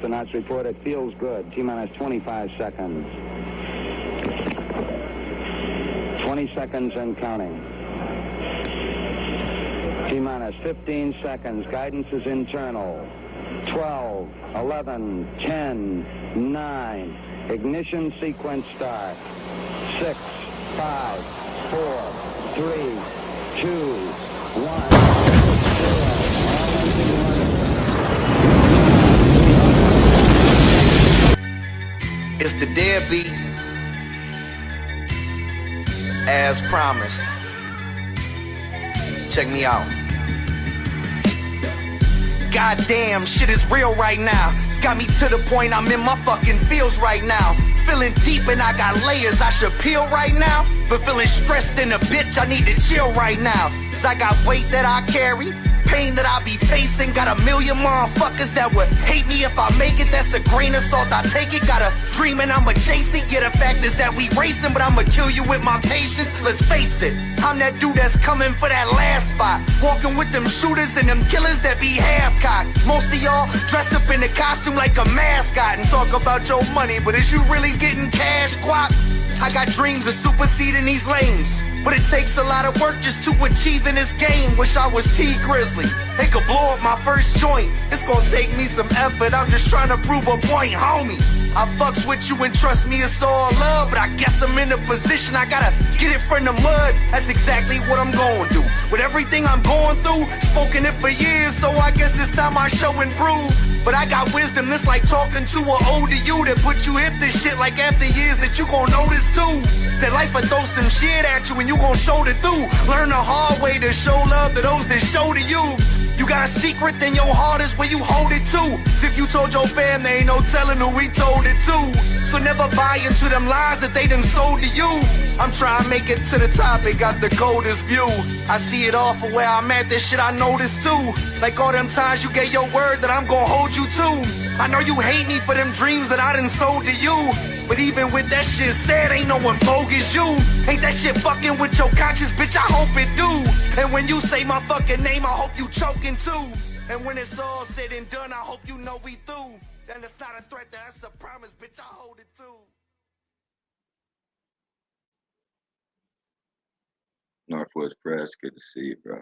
astronauts report it feels good. T-minus 25 seconds. 20 seconds and counting. T-minus 15 seconds. Guidance is internal. 12, 11, 10, 9. Ignition sequence start. 6, 5, 4, 3, 2, 1, 0. It's the deadbeat, as promised. Check me out. Goddamn, shit is real right now. It's got me to the point I'm in my fucking feels right now. Feeling deep and I got layers I should peel right now. But feeling stressed in a bitch, I need to chill right now. Cause I got weight that I carry, pain that I be facing. Got a million motherfuckers that would hate me if I make it. That's a grain of salt, I take it. Got a dream and I'ma chase it. Yeah, the fact is that we racing, but I'ma kill you with my patience. Let's face it, I'm that dude that's coming for that last spot. Walking with them shooters and them killers that be half-cocked. Most of y'all dressed up in a costume like a mascot and talk about your money, but is you really getting cash, guap? I got dreams of superseding these lanes, but it takes a lot of work just to achieve in this game. Wish I was T Grizzly, they could blow up my first joint. It's gonna take me some effort, I'm just trying to prove a point, homie. I fucks with you and trust me, it's all love, but I guess I'm in a position I gotta get it from the mud. That's exactly what I'm going through. With everything I'm going through, spoken it for years, so I guess it's time I show and prove. But I got wisdom that's like talking to an older you that put you hip this shit like after years that you gon' notice too. That life will throw some shit at you and you gon' shoulder through. Learn the hard way to show love to those that show to you. You got a secret, then your heart is where you hold it to. Cause if you told your fam, there ain't no telling who we told it to. So never buy into them lies that they done sold to you. I'm trying to make it to the top, it got the coldest view. I see it all for where I'm at, this shit I noticed too. Like all them times you gave your word that I'm gonna hold you to. I know you hate me for them dreams that I done sold to you. But even with that shit said, ain't no one bogus you. Ain't that shit fucking with your conscience, bitch, I hope it do. And when you say my fucking name, I hope you choking too. And when it's all said and done, I hope you know we through. Then it's not a threat, that's a promise, bitch, I hold it too. Northwest Press, good to see you, bro.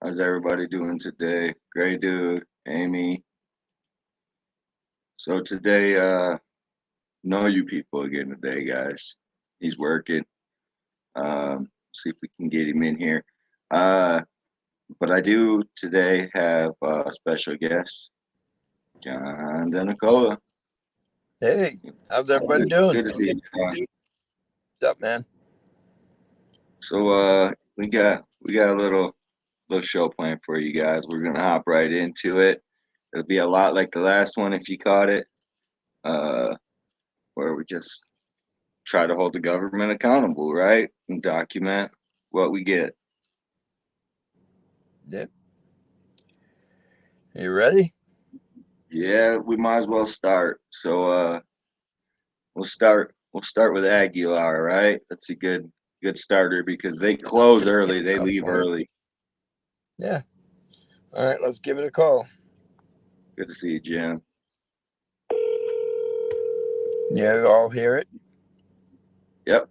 How's everybody doing today? Gray Dude, Amy. So today, know you people again today, guys. He's working. See if we can get him in here. But I do today have a special guest, John DeNicola. Hey, how's everybody doing? Good to see you, John. What's up, man? So we got a little show planned for you guys. We're gonna hop right into it. It'll be a lot like the last one if you caught it, where we just try to hold the government accountable, right, and document what we get. Yep. You ready? Yeah, we might as well start. So we'll start with Aguilar, right? That's a good starter because they close early, they leave early. Yeah. All right, let's give it a call. Good to see you, Jim. Yeah, we all hear it. Yep.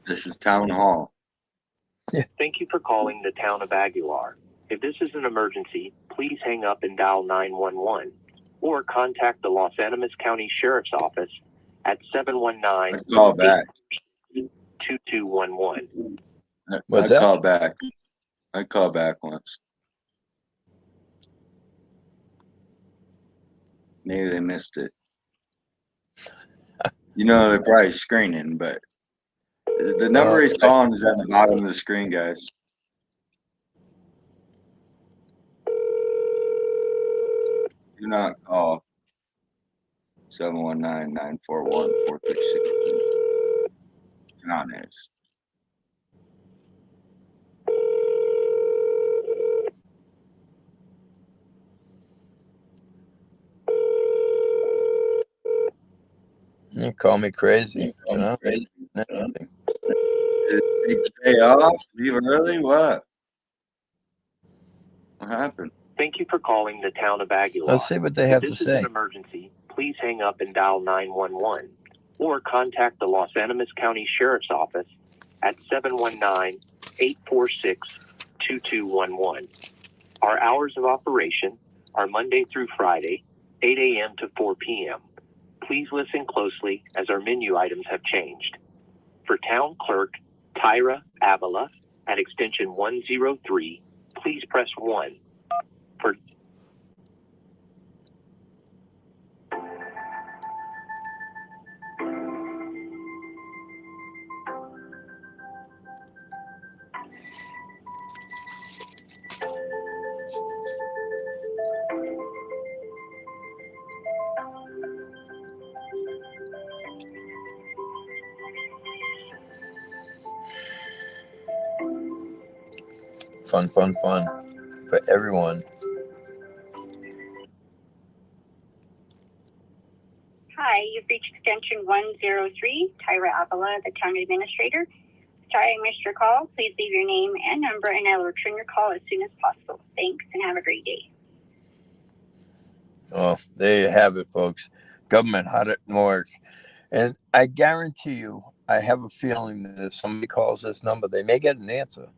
This is Town Hall. Thank you for calling the town of Aguilar. If this is an emergency, please hang up and dial 911 or contact the Los Animas County Sheriff's Office at 719 Call back. 2211. What's I that? call back. I called back once. Maybe they missed it. You know, they're probably screening, but the number he's calling is at the bottom of the screen, guys. Do not call 719-941-4362. John is. You call me crazy. Nothing. Did it take the day off? Leave early? What? What happened? Thank you for calling the town of Aguilar. Let's see what they have if to this is say. an emergency, please hang up and dial 911 or contact the Los Animas County Sheriff's Office at 719-846-2211. Our hours of operation are Monday through Friday, 8 a.m. to 4 p.m. Please listen closely as our menu items have changed. For Town Clerk Tyra Avila at extension 103, please press 1. For Fun for everyone. Hi, you've reached extension 103, Tyra Avila, the town administrator. Sorry I missed your call. Please leave your name and number, and I will return your call as soon as possible. Thanks, and have a great day. Well, there you have it, folks. Government, how it works. And I guarantee you, I have a feeling that if somebody calls this number, they may get an answer.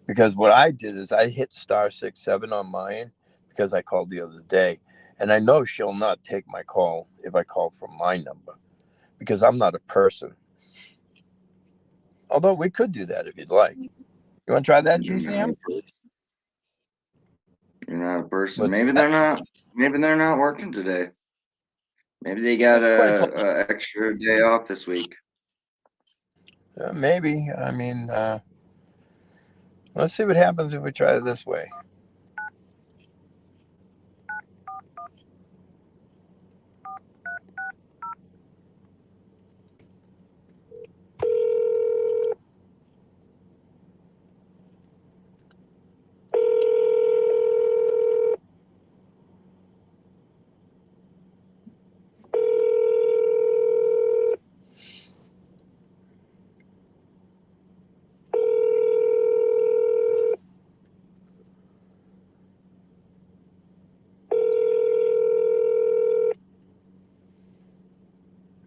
Because what I did is I hit *67 on mine because I called the other day. And I know she'll not take my call if I call from my number because I'm not a person. Although we could do that if you'd like. You want to try that, GCM? You're not a person. But- Maybe they're not. Maybe they're not working today. Maybe they got a extra day off this week. Maybe. I mean, let's see what happens if we try it this way.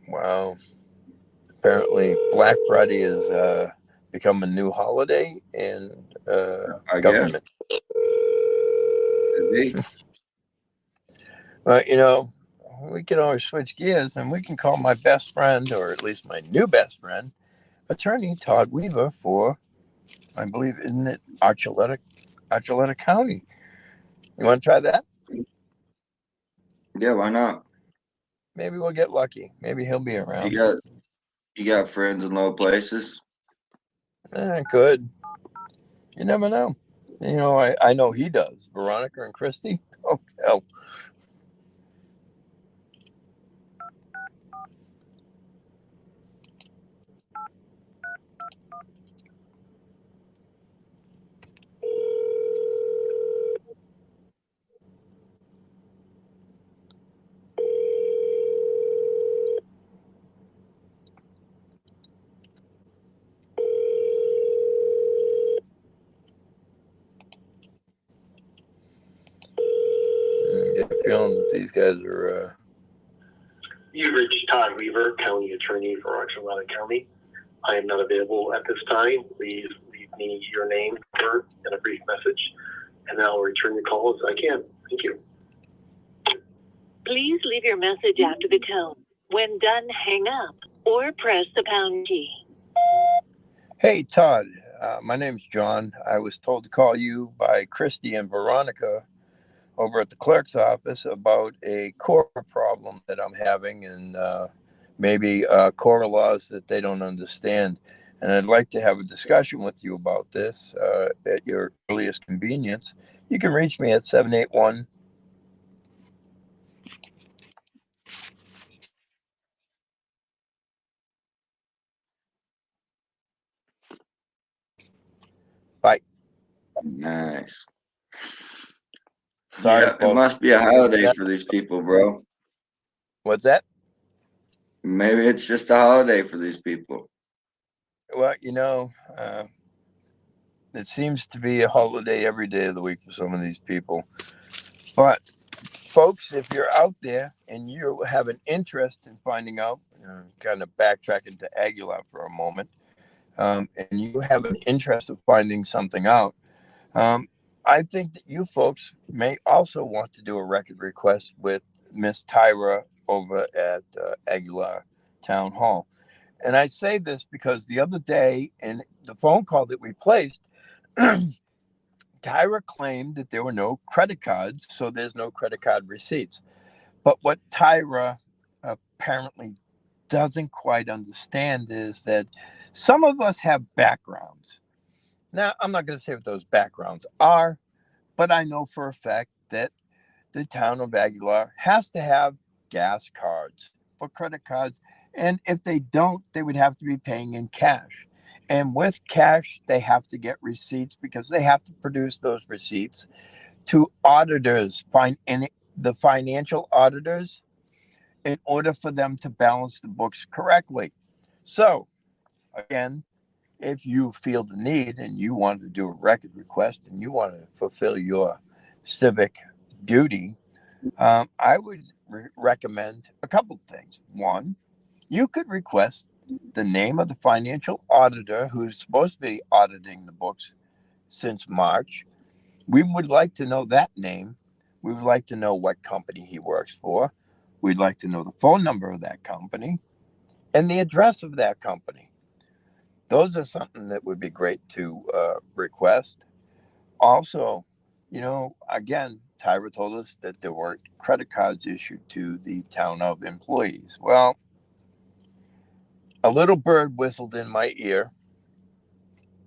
Wow. Apparently, Black Friday has become a new holiday in government. Well, you know, we can always switch gears and we can call my best friend, or at least my new best friend, Attorney Todd Weaver for, I believe, isn't it Archuleta County? You want to try that? Yeah, why not? Maybe we'll get lucky. Maybe he'll be around. You got friends in low places? Good. You never know. You know, I know he does. Veronica and Christy. Oh, hell. I get a feeling that these guys are. You've reached Todd Weaver, County Attorney for Archuleta County. I am not available at this time. Please leave me your name, number, and a brief message, and I'll return your call as I can. Thank you. Please leave your message after the tone. When done, hang up or press the pound key. Hey, Todd. My name's John. I was told to call you by Christy and Veronica over at the clerk's office about a core problem that I'm having, and maybe core laws that they don't understand. And I'd like to have a discussion with you about this at your earliest convenience. You can reach me at 781. Nice. Sorry, Yeah, it folks. must be a holiday Yeah. for these people, bro. What's that? Maybe it's just a holiday for these people. Well, it seems to be a holiday every day of the week for some of these people. But folks, if you're out there and you have an interest in finding out, kind of backtracking to Aguilar for a moment, and you have an interest of finding something out, I think that you folks may also want to do a record request with Miss Tyra over at Aguilar Town Hall. And I say this because the other day in the phone call that we placed, Tyra claimed that there were no credit cards, so there's no credit card receipts. But what Tyra apparently doesn't quite understand is that some of us have backgrounds. Now, I'm not going to say what those backgrounds are, but I know for a fact that the town of Aguilar has to have gas cards for credit cards. And if they don't, they would have to be paying in cash. And with cash, they have to get receipts because they have to produce those receipts to auditors, the financial auditors, in order for them to balance the books correctly. So, again, if you feel the need and you want to do a record request and you want to fulfill your civic duty, I would recommend a couple of things. One, you could request the name of the financial auditor who's supposed to be auditing the books since March. We would like to know that name. We would like to know what company he works for. We'd like to know the phone number of that company and the address of that company. Those are something that would be great to request. Also, again, Tyra told us that there weren't credit cards issued to the town of employees. Well, a little bird whistled in my ear,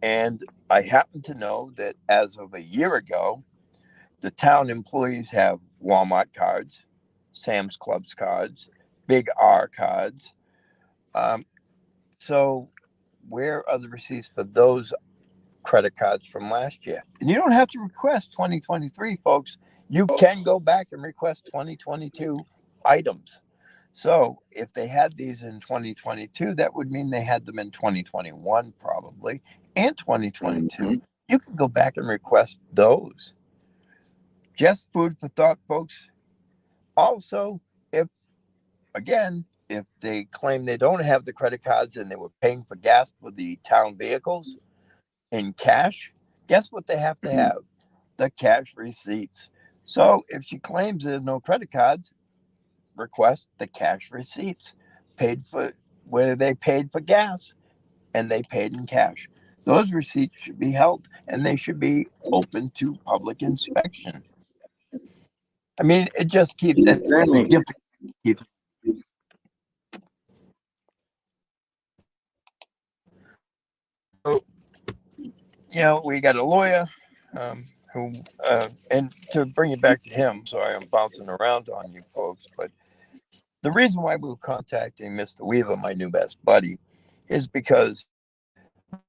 and I happen to know that as of a year ago, the town employees have Walmart cards, Sam's Club's cards, Big R cards. So, where are the receipts for those credit cards from last year? And you don't have to request 2023, folks. You can go back and request 2022 items. So if they had these in 2022, that would mean they had them in 2021 probably and 2022. Mhm. You can go back and request those. Just food for thought, folks. Also, if they claim they don't have the credit cards and they were paying for gas for the town vehicles in cash, guess what they have to have? The cash receipts. So if she claims there's no credit cards, request the cash receipts paid for where they paid for gas and they paid in cash. Those receipts should be held and they should be open to public inspection. I mean, it just keeps the gift keeps. So, we got a lawyer who, and to bring it back to him, sorry, I'm bouncing around on you folks, but the reason why we were contacting Mr. Weaver, my new best buddy, is because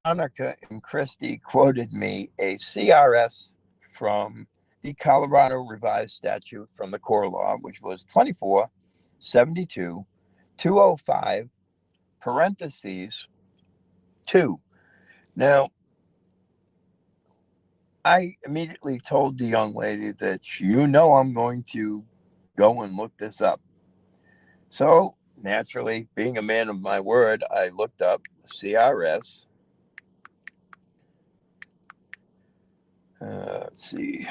Monica and Christy quoted me a CRS from the Colorado Revised Statute from the Core Law, which was 2472-205, parentheses 2. Now, I immediately told the young lady that I'm going to go and look this up. So, naturally, being a man of my word, I looked up CRS. Let's see,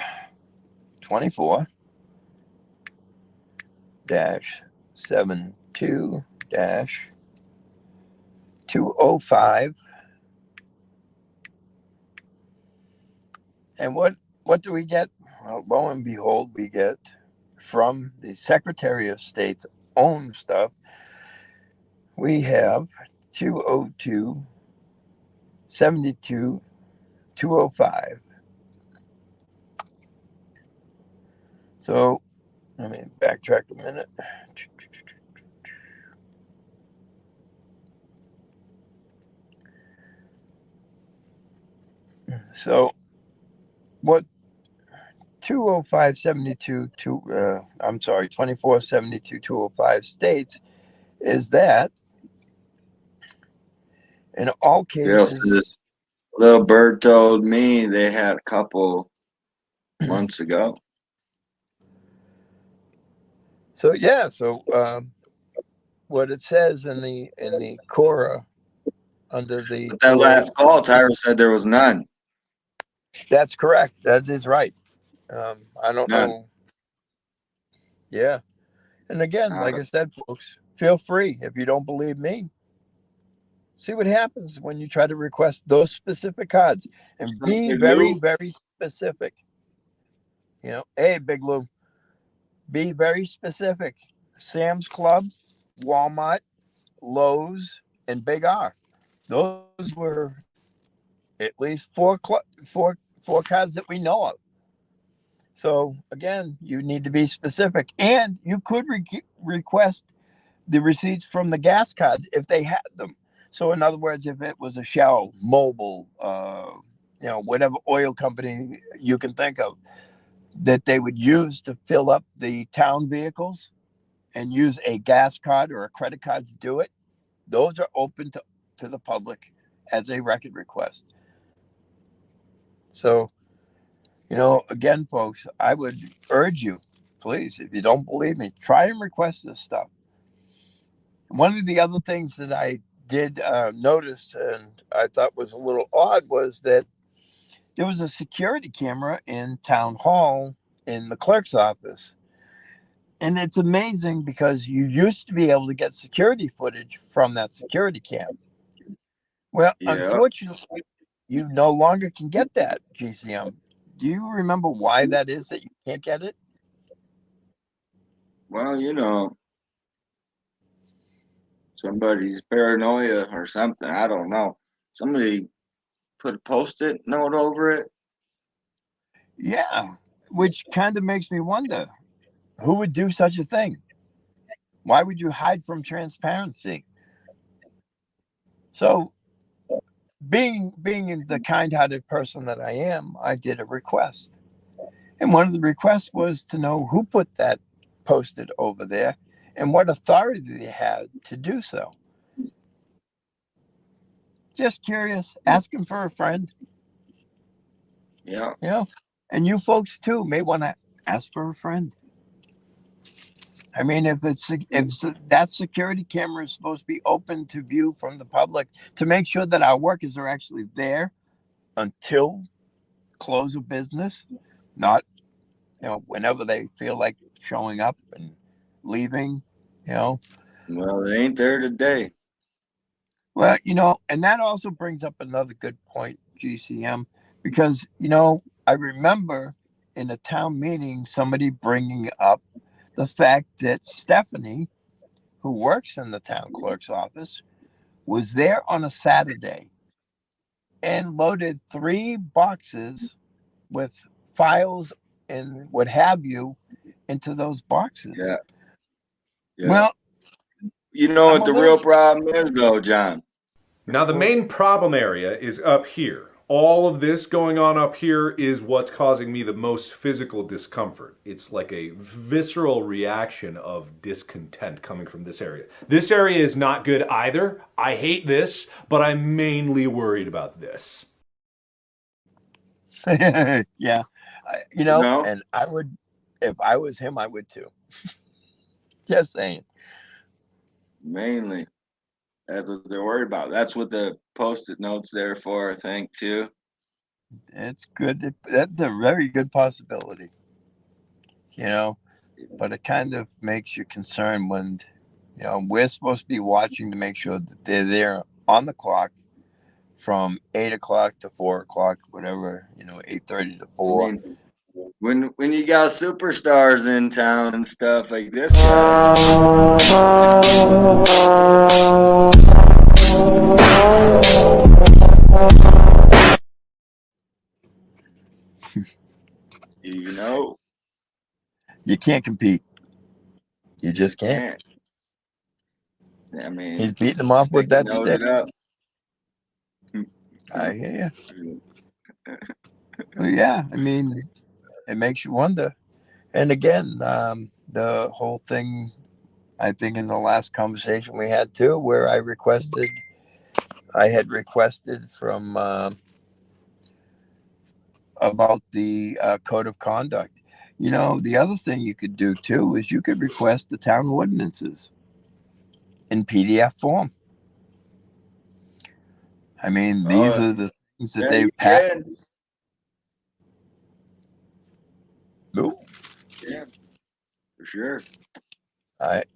24-72-205. And what do we get? Well, lo and behold, we get from the Secretary of State's own stuff, we have 202-72-205. So let me backtrack a minute. So what 20572 I'm sorry, 2472 205 states is that in all Bill cases, says, little bird told me they had a couple months ago. so yeah, so what it says in the Cora under the But that last call, Tyra said there was none. that's correct. That is right. I don't None. know. Yeah. And again, Not like a, I said, folks, feel free if you don't believe me. See what happens when you try to request those specific cards and be very, very specific. You know, hey, Big Lou, be very specific. Sam's Club, Walmart, Lowe's, and Big R. Those were at least four cards that we know of. So again, you need to be specific, and you could request the receipts from the gas cards if they had them. So in other words, if it was a Shell, Mobil, whatever oil company you can think of that they would use to fill up the town vehicles and use a gas card or a credit card to do it, those are open to the public as a record request. So, again, folks, I would urge you, please, if you don't believe me, try and request this stuff. One of the other things that I did notice and I thought was a little odd was that there was a security camera in town hall in the clerk's office. And it's amazing because you used to be able to get security footage from that security cam. Well, unfortunately, you no longer can get that, GCM. Do you remember why that is that you can't get it? Well, somebody's paranoia or something. I don't know. Somebody put a Post-it note over it. Yeah, which kind of makes me wonder, who would do such a thing? Why would you hide from transparency? So, being the kind-hearted person that I am, I did a request. And one of the requests was to know who put that Post-it over there and what authority they had to do so. Just curious, asking for a friend. Yeah. And you folks too may want to ask for a friend. I mean, if that security camera is supposed to be open to view from the public to make sure that our workers are actually there until close of business, not whenever they feel like showing up and leaving. Well, they ain't there today. Well, and that also brings up another good point, GCM, because I remember in a town meeting somebody bringing up the fact that Stephanie, who works in the town clerk's office, was there on a Saturday and loaded 3 boxes with files and what have you into those boxes. Yeah. Well, what the real problem is, though, John? Now, the main problem area is up here. All of this going on up here is what's causing me the most physical discomfort. It's like a visceral reaction of discontent coming from this area. This area is not good either. I hate this, but I'm mainly worried about this. Yeah. And I would, if I was him, I would too. Just saying. Mainly. That's what they're worried about. That's what the Post-it note's there for, I think, too. It's good. That's a very good possibility. But it kind of makes you concerned when, we're supposed to be watching to make sure that they're there on the clock from 8 o'clock to 4 o'clock, whatever, 8:30 to 4. I mean, when you got superstars in town and stuff like this you can't compete. You just can't. I mean, he's beating them off with that stick. Up. I hear you. Well, yeah, I mean, it makes you wonder. And again, the whole thing, I think in the last conversation we had too, where I had requested from about the code of conduct. You know, the other thing you could do too is you could request the town ordinances in PDF form. I mean, these are the things that they pass. Yeah, for sure. She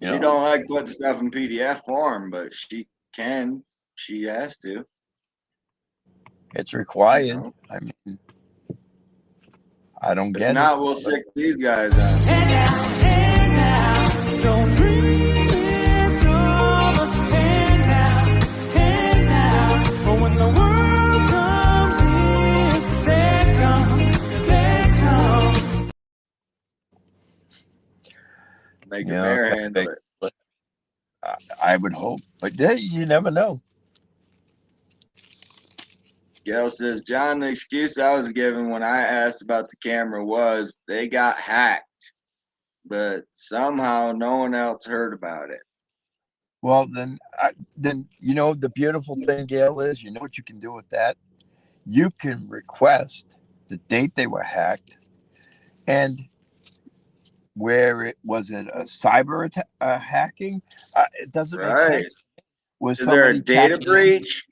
don't like putting stuff in PDF form, but she can. She has to. It's required. I mean, I don't get it. If not, we'll sick these guys out. Make a bear handle it. I would hope, but you never know. Gail says, John, the excuse I was given when I asked about the camera was they got hacked, but somehow no one else heard about it. Well, then you know the beautiful thing, Gail, is you know what you can do with that. You can request the date they were hacked, and where it was a cyber hacking. It doesn't make sense. Is there a data breach?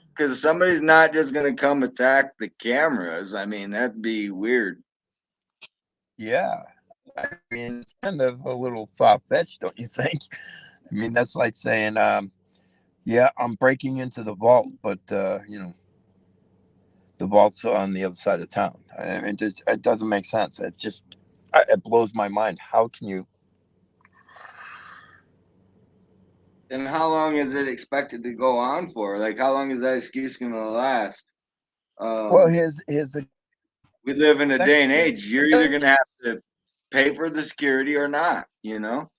Because somebody's not just going to come attack the cameras. I mean, that'd be weird. Yeah. I mean, it's kind of a little far-fetched, don't you think? I mean, that's like saying, yeah, I'm breaking into the vault, but, you know, the vault's on the other side of town. I mean, it doesn't make sense. It blows my mind. How can you? And how long is it expected to go on for? Like, how long is that excuse going to last? Well, here's the. We live in a day and age. You're either going to have to pay for the security or not, you know?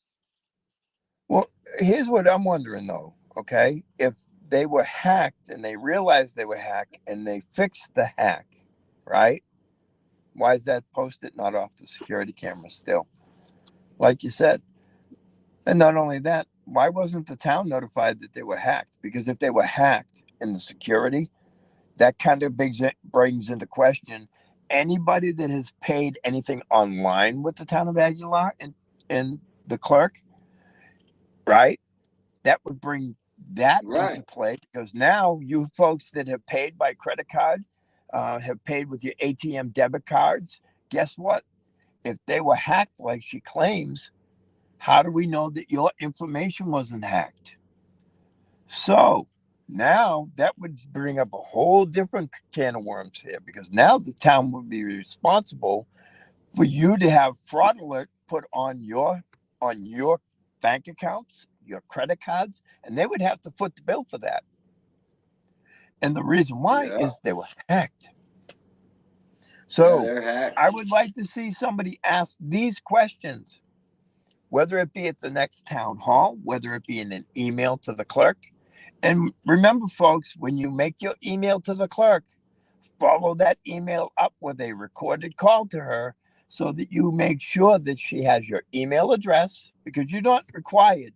Well, here's what I'm wondering, though, okay? If they were hacked and they realized they were hacked and they fixed the hack, right? Why is that Post-it not off the security camera still? Like you said. And not only that, why wasn't the town notified that they were hacked? Because if they were hacked in the security, that kind of brings into question anybody that has paid anything online with the town of Aguilar and the clerk, right? That would bring that into play, because now you folks that have paid by credit card, have paid with your ATM debit cards, guess what? If they were hacked like she claims, how do we know that your information wasn't hacked? So now that would bring up a whole different can of worms here, because now the town would be responsible for you to have fraud alert put on your bank accounts, your credit cards, and they would have to foot the bill for that. And the reason why is they were hacked. So I would like to see somebody ask these questions, whether it be at the next town hall, whether it be in an email to the clerk. And remember, folks, when you make your email to the clerk, follow that email up with a recorded call to her so that you make sure that she has your email address, because you're not required.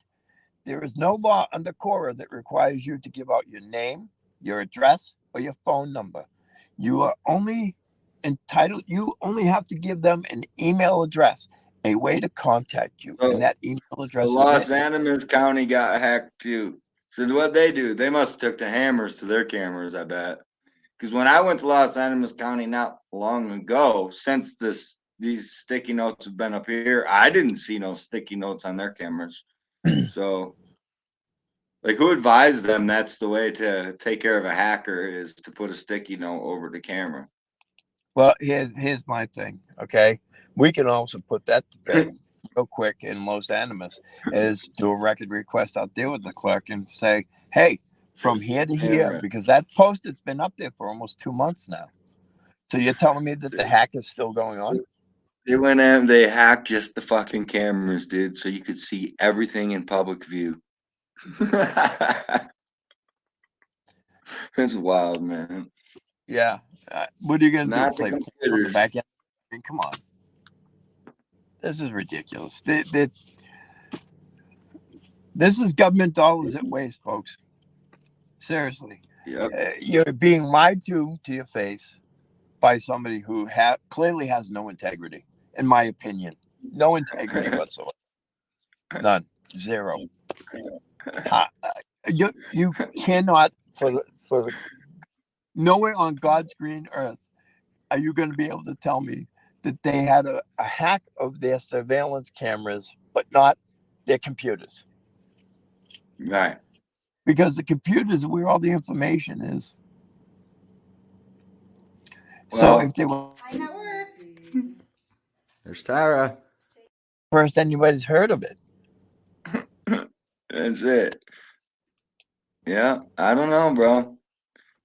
There is no law under CORA that requires you to give out your name, your address, or your phone number. You are only entitled, you only have to give them an email address, a way to contact you. And that email address Los Animas County got hacked too. So what they do, they must have took the hammers to their cameras, I bet. Because when I went to Los Animas County not long ago, since these sticky notes have been up here, I didn't see no sticky notes on their cameras. So, like, who advised them that's the way to take care of a hacker, is to put a sticky note over the camera? Well, here's my thing, okay? We can also put that to bed real quick in Los Animas, is do a record request out there with the clerk and say, hey, from here to here, because that Post-it's been up there for almost 2 months now. So you're telling me that the hack is still going on? They went in, they hacked just the fucking cameras, dude, so you could see everything in public view. It's wild, man. Yeah. What are you going to do? Not the Play pool on the computers. back end? I mean, come on. This is ridiculous. This is government dollars at waste, folks. Seriously. Yep. You're being lied to your face by somebody who clearly has no integrity, in my opinion. No integrity whatsoever. None. Zero. You cannot, for nowhere on God's green earth are you going to be able to tell me that they had a hack of their surveillance cameras, but not their computers. Right. Because the computers are where all the information is. Well, so if they were There's Tara. first anybody's heard of it. That's it. Yeah, I don't know, bro.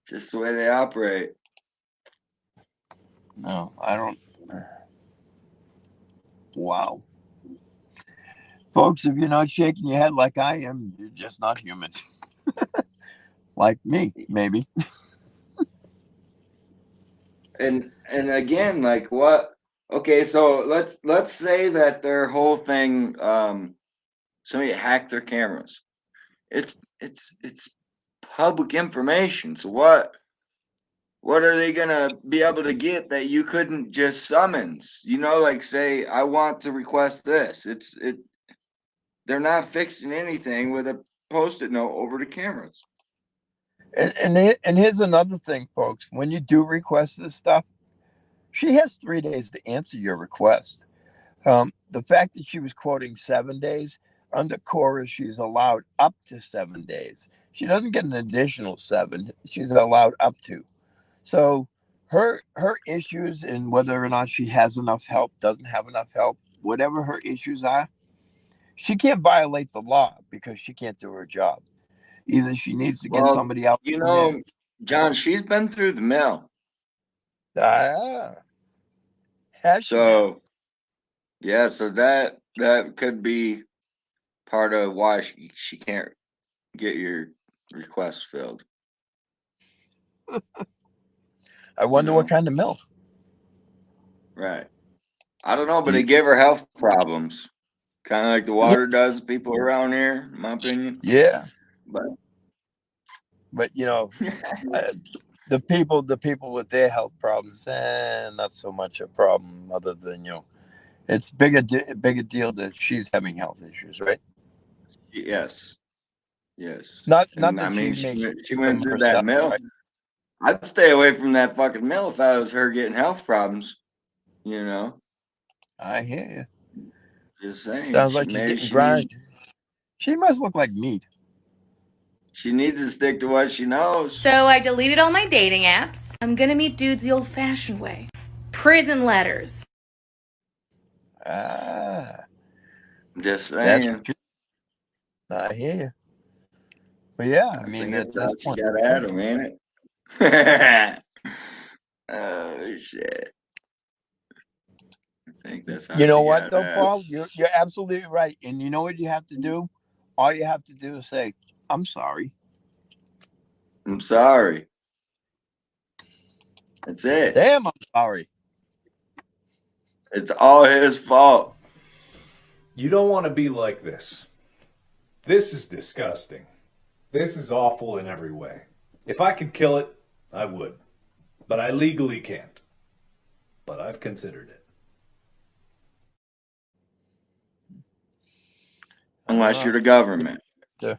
Just the way they operate. No, I don't. Wow. Folks, if you're not shaking your head like I am, you're just not human. Like me, maybe. And again, like what? Okay, so let's say that their whole thing, somebody hacked their cameras. It's public information. So what are they gonna be able to get that you couldn't just summons? You know, like say, I want to request this. They're not fixing anything with a Post-it note over the cameras. And here's another thing, folks. When you do request this stuff, she has 3 days to answer your request. The fact that she was quoting 7 days, under KORA, she's allowed up to 7 days. She doesn't get an additional 7. She's allowed up to. So her issues and whether or not she has enough help, doesn't have enough help, whatever her issues are, she can't violate the law because she can't do her job. Either she needs to get somebody else. You know, John, she's been through the mill. Has she? So, yeah, so that could be part of why she can't get your request filled. I wonder what kind of mill. Right. I don't know, but they give her health problems. Kind of like the water does people around here, in my opinion. Yeah. But you know, the people with their health problems, not so much a problem. Other than it's bigger deal that she's having health issues, right? Yes. Not And that I mean, she went through herself, that mill. right? I'd stay away from that fucking mill if I was her getting health problems. You know. I hear you. Just saying. Sounds like she's getting grinded. She must look like meat. She needs to stick to what she knows. So I deleted all my dating apps. I'm gonna meet dudes the old-fashioned way. Prison letters. Just saying. I hear you. But yeah, I mean, at this point, you got at him, ain't it? Oh shit! I think that's how you know she what, got though, at Paul? You're absolutely right. And you know what you have to do? All you have to do is say, "I'm sorry." I'm sorry. That's it. Damn, I'm sorry. It's all his fault. You don't want to be like this. This is disgusting. This is awful in every way. If I could kill it, I would. But I legally can't. But I've considered it. Unless you're the government. Yeah.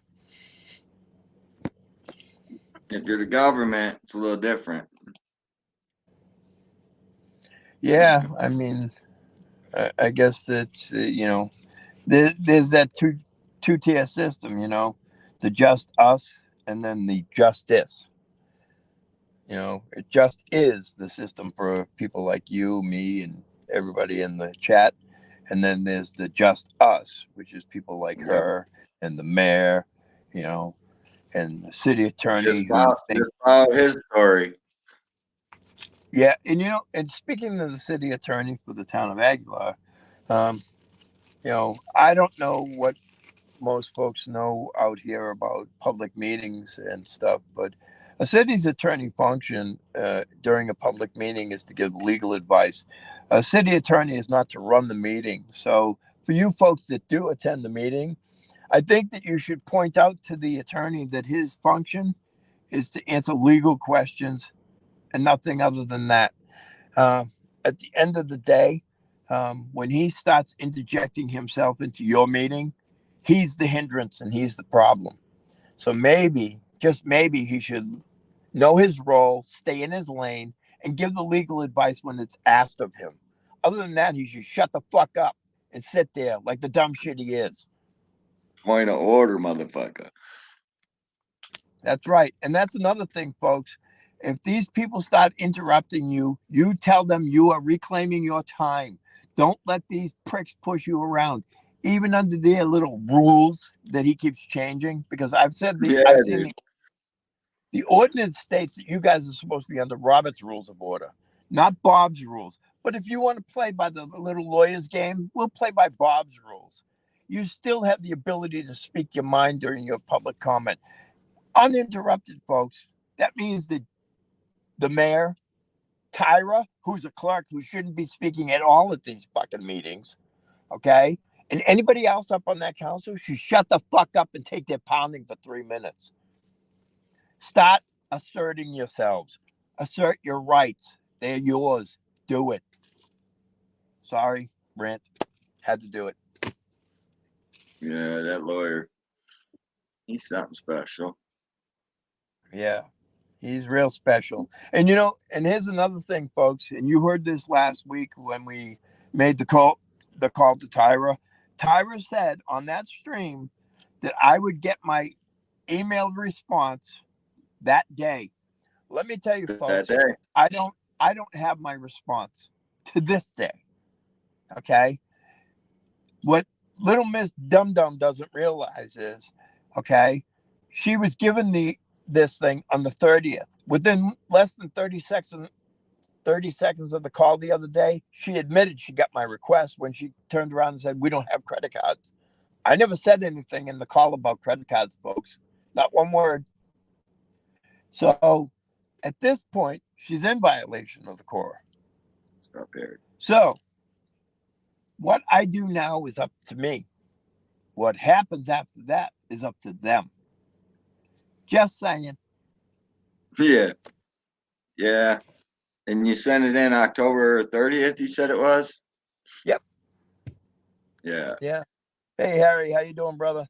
If you're the government, it's a little different. Yeah, I mean, I guess that's there's that two-tier system, the just us and then the justice. It just is the system for people like you, me, and everybody in the chat. And then there's the just us, which is people like her and the mayor, and the city attorney. Just follow his story. Yeah, and speaking of the city attorney for the town of Aguilar, I don't know what most folks know out here about public meetings and stuff, but A city's attorney function during a public meeting is to give legal advice. A city attorney is not to run the meeting. So for you folks that do attend the meeting, I think that you should point out to the attorney that his function is to answer legal questions and nothing other than that. At the end of the day, when he starts interjecting himself into your meeting, he's the hindrance and he's the problem. So maybe, just maybe, he should know his role, stay in his lane, and give the legal advice when it's asked of him. Other than that, he should shut the fuck up and sit there like the dumb shit he is. Point of order, motherfucker. That's right. And that's another thing, folks. If these people start interrupting you, you tell them you are reclaiming your time. Don't let these pricks push you around, even under their little rules that he keeps changing. Because I've said I've seen the ordinance states that you guys are supposed to be under Robert's Rules of Order, not Bob's rules. But if you want to play by the little lawyer's game, we'll play by Bob's rules. You still have the ability to speak your mind during your public comment. Uninterrupted, folks. That means that the mayor, Tyra, who's a clerk who shouldn't be speaking at all at these fucking meetings, okay? And anybody else up on that council should shut the fuck up and take their pounding for 3 minutes. Start asserting yourselves. Assert your rights. They're yours. Do it. Sorry, rant. Had to do it. Yeah, that lawyer. He's something special. Yeah, he's real special. And and here's another thing, folks. And you heard this last week when we made the call to Tyra. Tyra said on that stream that I would get my emailed response that day. Let me tell you, folks, I don't have my response to this day. Okay. What little Miss Dum Dum doesn't realize is, okay, she was given this thing on the 30th. Within less than 30 seconds of the call the other day, she admitted she got my request when she turned around and said, we don't have credit cards. I never said anything in the call about credit cards, folks. Not one word. So at this point, she's in violation of the core. Stop here. So what I do now is up to me. What happens after that is up to them. Just saying. Yeah. Yeah. And you sent it in October 30th, you said it was? Yep. Yeah. Yeah. Hey, Harry, how you doing, brother?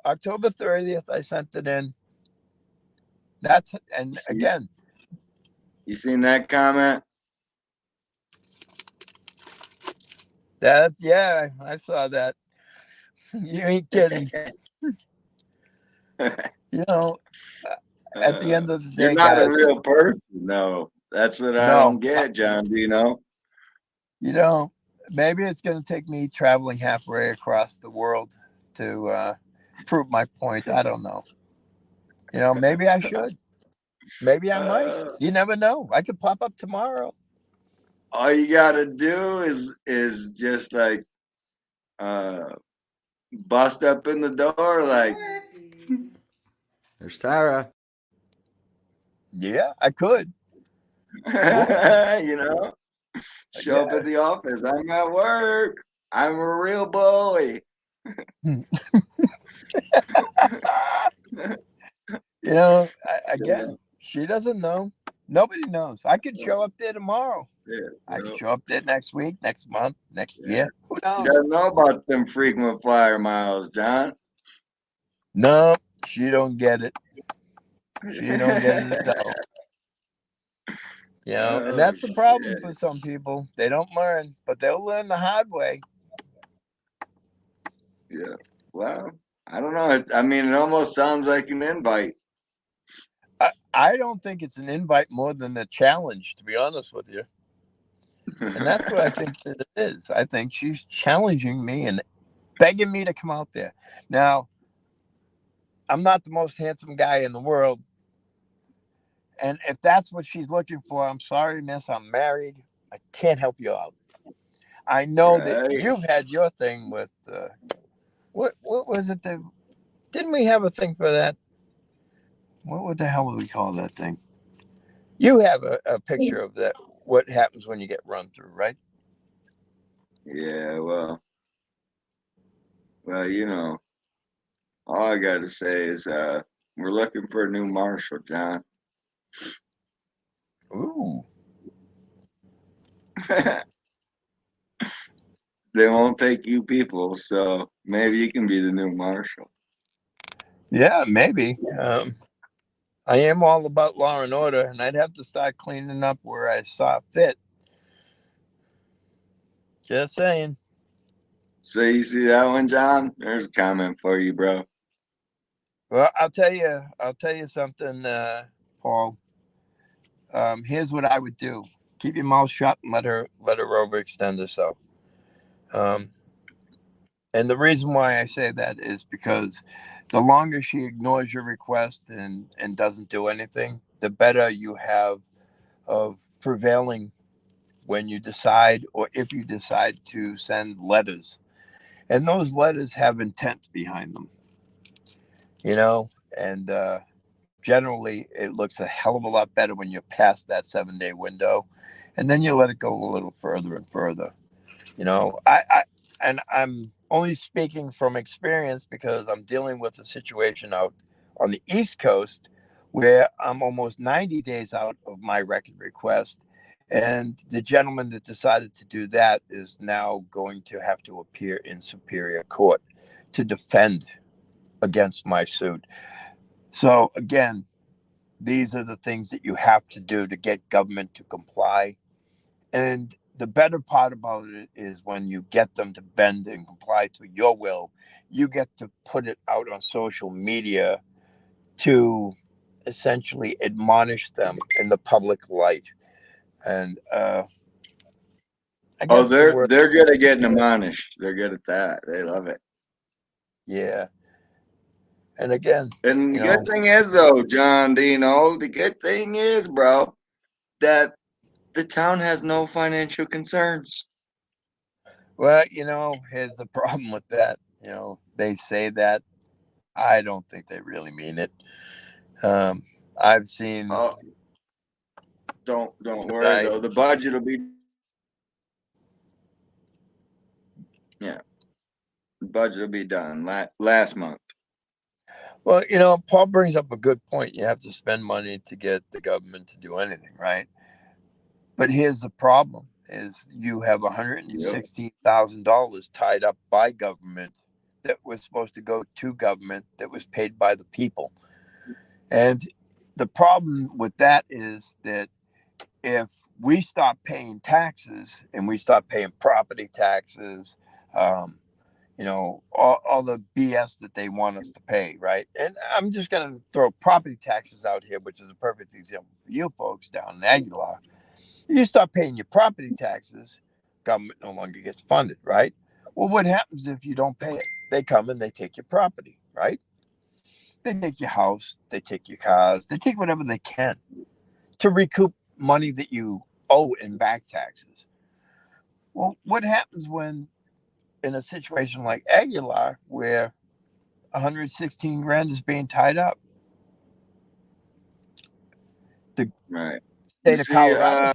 October 30th, I sent it in. Again. You seen that comment? Yeah, I saw that. You ain't kidding. At the end of the day, you're not guys, a real person. No, that's what I don't get, John. Do you know? Maybe it's going to take me traveling halfway across the world to prove my point. I don't know. Maybe I should. Maybe I might. You never know. I could pop up tomorrow. All you gotta do is just like bust up in the door like there's Tyra. Yeah, I could. Show up at the office. I'm at work. I'm a real boy. Again, she doesn't know. Nobody knows. I could show up there tomorrow. Yeah, I could show up there next week, next month, next year. Who knows? You doesn't know about them frequent flyer miles, John. No, she don't get it. She don't get it at all. And that's the problem for some people. They don't learn, but they'll learn the hard way. Yeah. Well, I don't know. It almost sounds like an invite. I don't think it's an invite more than a challenge, to be honest with you. And that's what I think that it is. I think she's challenging me and begging me to come out there. Now, I'm not the most handsome guy in the world. And if that's what she's looking for, I'm sorry, miss. I'm married. I can't help you out. I know that you've had your thing with, what was it? Didn't we have a thing for that? what the hell do we call that thing? You have a picture of that, what happens when you get run through, right? Yeah, well, you know, all I got to say is we're looking for a new marshal, John. Ooh. They won't take you people, so maybe you can be the new marshal. Yeah, maybe. I am all about law and order, and I'd have to start cleaning up where I saw fit. Just saying. So you see that one, John? There's a comment for you, bro. Well, I'll tell you something, Paul. Here's what I would do: keep your mouth shut and let her overextend herself. And the reason why I say that is because the longer she ignores your request and doesn't do anything, the better you have of prevailing when you decide, or if you decide to send letters. And those letters have intent behind them, and generally it looks a hell of a lot better when you're past that 7-day window, and then you let it go a little further and further. I'm only speaking from experience because I'm dealing with a situation out on the East Coast where I'm almost 90 days out of my record request. And the gentleman that decided to do that is now going to have to appear in Superior Court to defend against my suit. So again, these are the things that you have to do to get government to comply. And the better part about it is when you get them to bend and comply to your will, you get to put it out on social media to essentially admonish them in the public light. And I guess they're good at getting admonished. They're good at that. They love it. Yeah. And again, and the good thing is, though, John Dino, the good thing is, bro, that the town has no financial concerns. Well, here's the problem with that. They say that. I don't think they really mean it. I've seen. Don't worry though. The budget will be. Yeah, the budget will be done last month. Well, Paul brings up a good point. You have to spend money to get the government to do anything, right? But here's the problem: is you have $116,000 tied up by government that was supposed to go to government that was paid by the people. And the problem with that is that if we stop paying taxes and we stop paying property taxes, all the BS that they want us to pay, right? And I'm just going to throw property taxes out here, which is a perfect example for you folks down in Aguilar. You stop paying your property taxes, government no longer gets funded, right? Well, what happens if you don't pay it? They come and they take your property, right? They take your house, they take your cars, they take whatever they can to recoup money that you owe in back taxes. Well, what happens when in a situation like Aguilar where 116 grand is being tied up? The state of Colorado.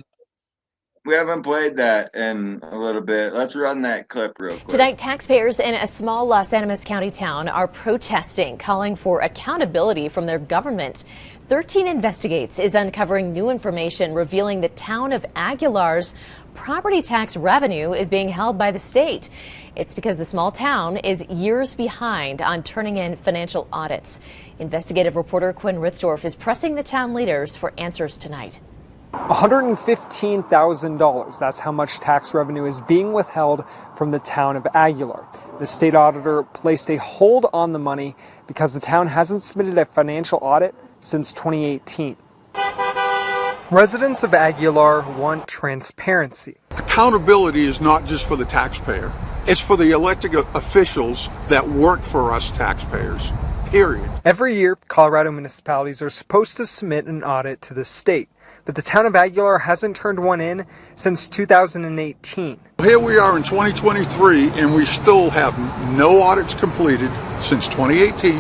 We haven't played that in a little bit. Let's run that clip real quick. Tonight, taxpayers in a small Los Animas County town are protesting, calling for accountability from their government. 13 Investigates is uncovering new information revealing the town of Aguilar's property tax revenue is being held by the state. It's because the small town is years behind on turning in financial audits. Investigative reporter Quinn Ritzdorf is pressing the town leaders for answers tonight. $115,000. That's how much tax revenue is being withheld from the town of Aguilar. The state auditor placed a hold on the money because the town hasn't submitted a financial audit since 2018. Residents of Aguilar want transparency. Accountability is not just for the taxpayer. It's for the elected officials that work for us taxpayers, period. Every year, Colorado municipalities are supposed to submit an audit to the state, but the town of Aguilar hasn't turned one in since 2018. Here we are in 2023, and we still have no audits completed since 2018,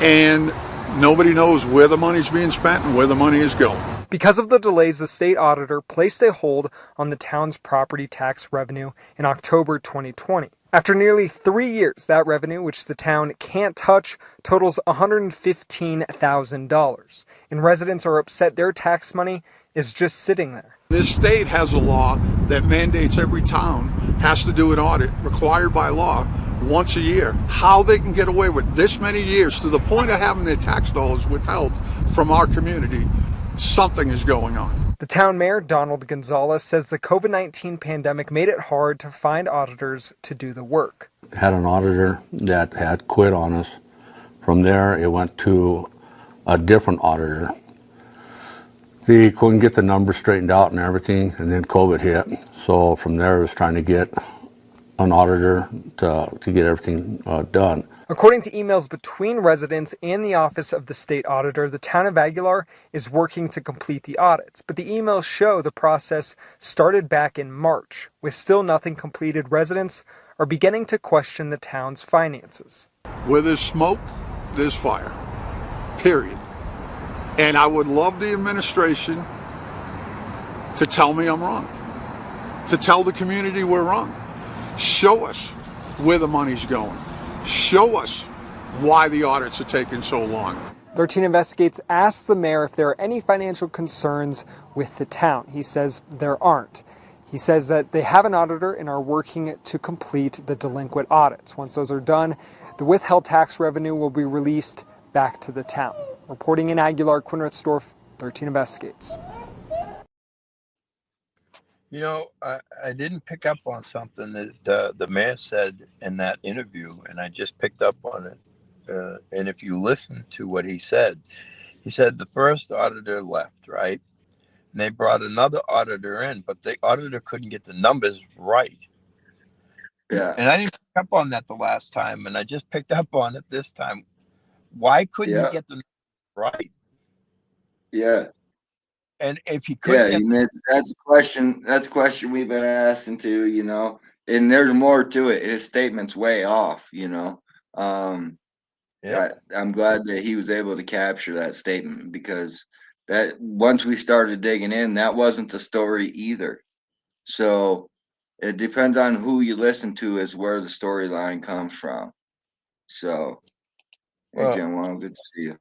and Nobody knows where the money's being spent and where the money is going. Because of the delays, the state auditor placed a hold on the town's property tax revenue in October 2020. After nearly 3 years, that revenue, which the town can't touch, totals $115,000. And residents are upset their tax money is just sitting there. This state has a law that mandates every town has to do an audit required by law once a year. How they can get away with this many years to the point of having their tax dollars withheld from our community, something is going on. The town mayor, Donald Gonzalez, says the COVID-19 pandemic made it hard to find auditors to do the work. Had an auditor that had quit on us. From there, it went to a different auditor. He couldn't get the numbers straightened out and everything, and then COVID hit. So from there, I was trying to get an auditor to get everything done. According to emails between residents and the office of the state auditor, the town of Aguilar is working to complete the audits. But the emails show the process started back in March. With still nothing completed, residents are beginning to question the town's finances. Where there's smoke, there's fire. Period. And I would love the administration to tell me I'm wrong. To tell the community we're wrong. Show us where the money's going. Show us why the audits are taking so long. 13 Investigates asked the mayor if there are any financial concerns with the town. He says there aren't. He says that they have an auditor and are working to complete the delinquent audits. Once those are done, the withheld tax revenue will be released back to the town. Reporting in Aguilar, Quinn Ritzdorf, 13 Investigates. You know, I didn't pick up on something that the mayor said in that interview, and I just picked up on it. And if you listen to what he said the first auditor left, right? And they brought another auditor in, but the auditor couldn't get the numbers right. Yeah. And I didn't pick up on that the last time, and I just picked up on it this time. Why couldn't he get the numbers right? Yeah. And if he couldn't, that's a question. That's a question we've been asking too. You know, and there's more to it. His statement's way off. You know, I'm glad that he was able to capture that statement, because that once we started digging in, that wasn't the story either. So it depends on who you listen to is where the storyline comes from. So, hey, Jim, well, good to see you.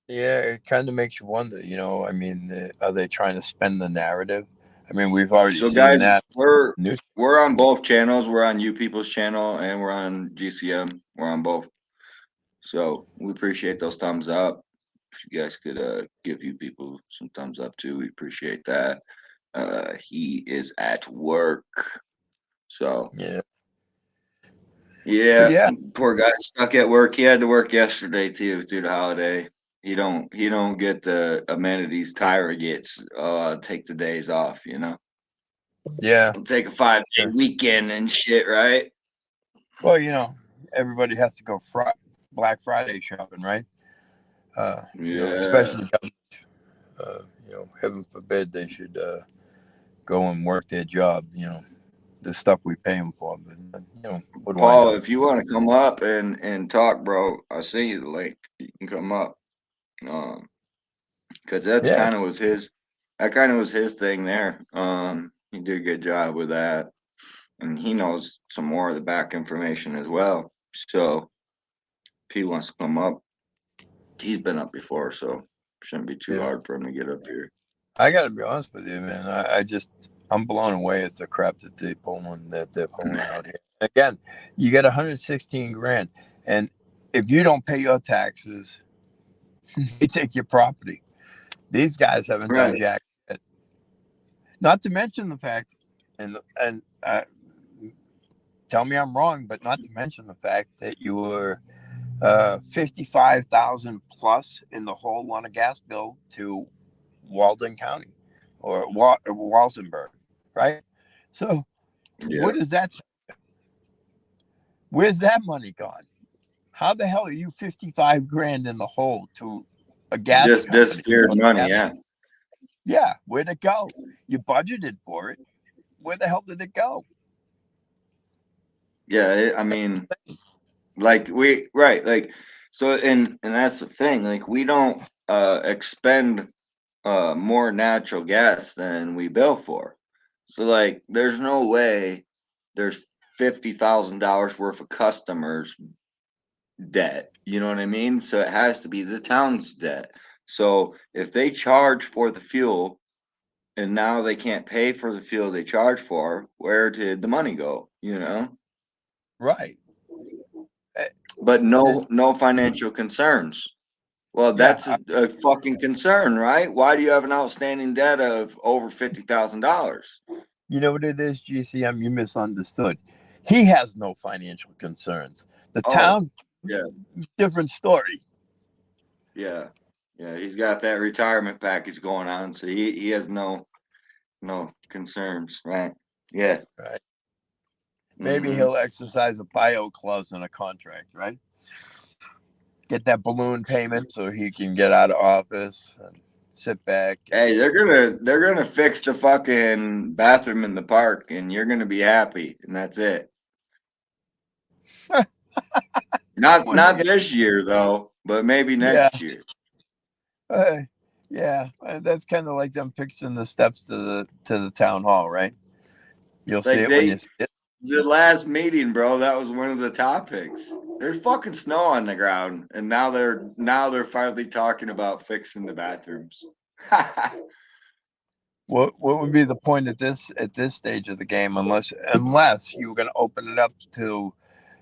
Yeah, it kind of makes you wonder, you know, I mean, are they trying to spend the narrative? I mean, we've already seen guys, that. We're on both channels. We're on You People's channel and we're on GCM. We're on both. So we appreciate those thumbs up. If you guys could give You People some thumbs up too, we appreciate that. He is at work. So yeah, poor guy stuck at work. He had to work yesterday too through the holiday. He don't get the amenities Tyra gets. Take the days off, you know. Yeah, take a 5-day weekend and shit, right? Well, you know, everybody has to go Black Friday shopping, right? You know, especially the government. You know, heaven forbid they should go and work their job. You know, the stuff we pay them for. But, you know, Paul, if you want to come up and talk, bro, I'll send you the link. You can come up. Because that's kind of was his thing there. He did a good job with that, and he knows some more of the back information as well. So if he wants to come up, he's been up before, so shouldn't be too hard for him to get up here. I gotta be honest with you, man. I'm blown away at the crap that they're pulling out here. Again, you get 116 grand, and if you don't pay your taxes, they take your property. These guys haven't done jack shit. Not to mention the fact, and tell me I'm wrong, but not to mention the fact that you were 55,000 plus in the whole on a gas bill to Walden County or Walsenburg, right? So what is that? Where's that money gone? How the hell are you 55 grand in the hole to a gas? Just disappeared money, Yeah, where'd it go? You budgeted for it. Where the hell did it go? Yeah, I mean, like So and that's the thing. Like we don't expend more natural gas than we bill for. So like there's no way there's $50,000 worth of customers debt. You know what I mean? So it has to be the town's debt. So if they charge for the fuel and now they can't pay for the fuel they charge for, where did the money go? You know? Right. But no financial concerns. Well, that's a fucking concern, right? Why do you have an outstanding debt of over $50,000? You know what it is, GCM? You misunderstood. He has no financial concerns. The town, yeah, different story. Yeah, he's got that retirement package going on, so he has no concerns, right? Yeah, right. Maybe he'll exercise a bio clause in a contract, right? Get that balloon payment so he can get out of office and sit back. Hey, they're gonna fix the fucking bathroom in the park, and you're gonna be happy, and that's it. Not this year though, but maybe next year. Yeah, that's kind of like them fixing the steps to the town hall, right? You'll see it when you see it. The last meeting, bro, that was one of the topics. There's fucking snow on the ground, and now they're finally talking about fixing the bathrooms. What would be the point at this stage of the game, unless you were going to open it up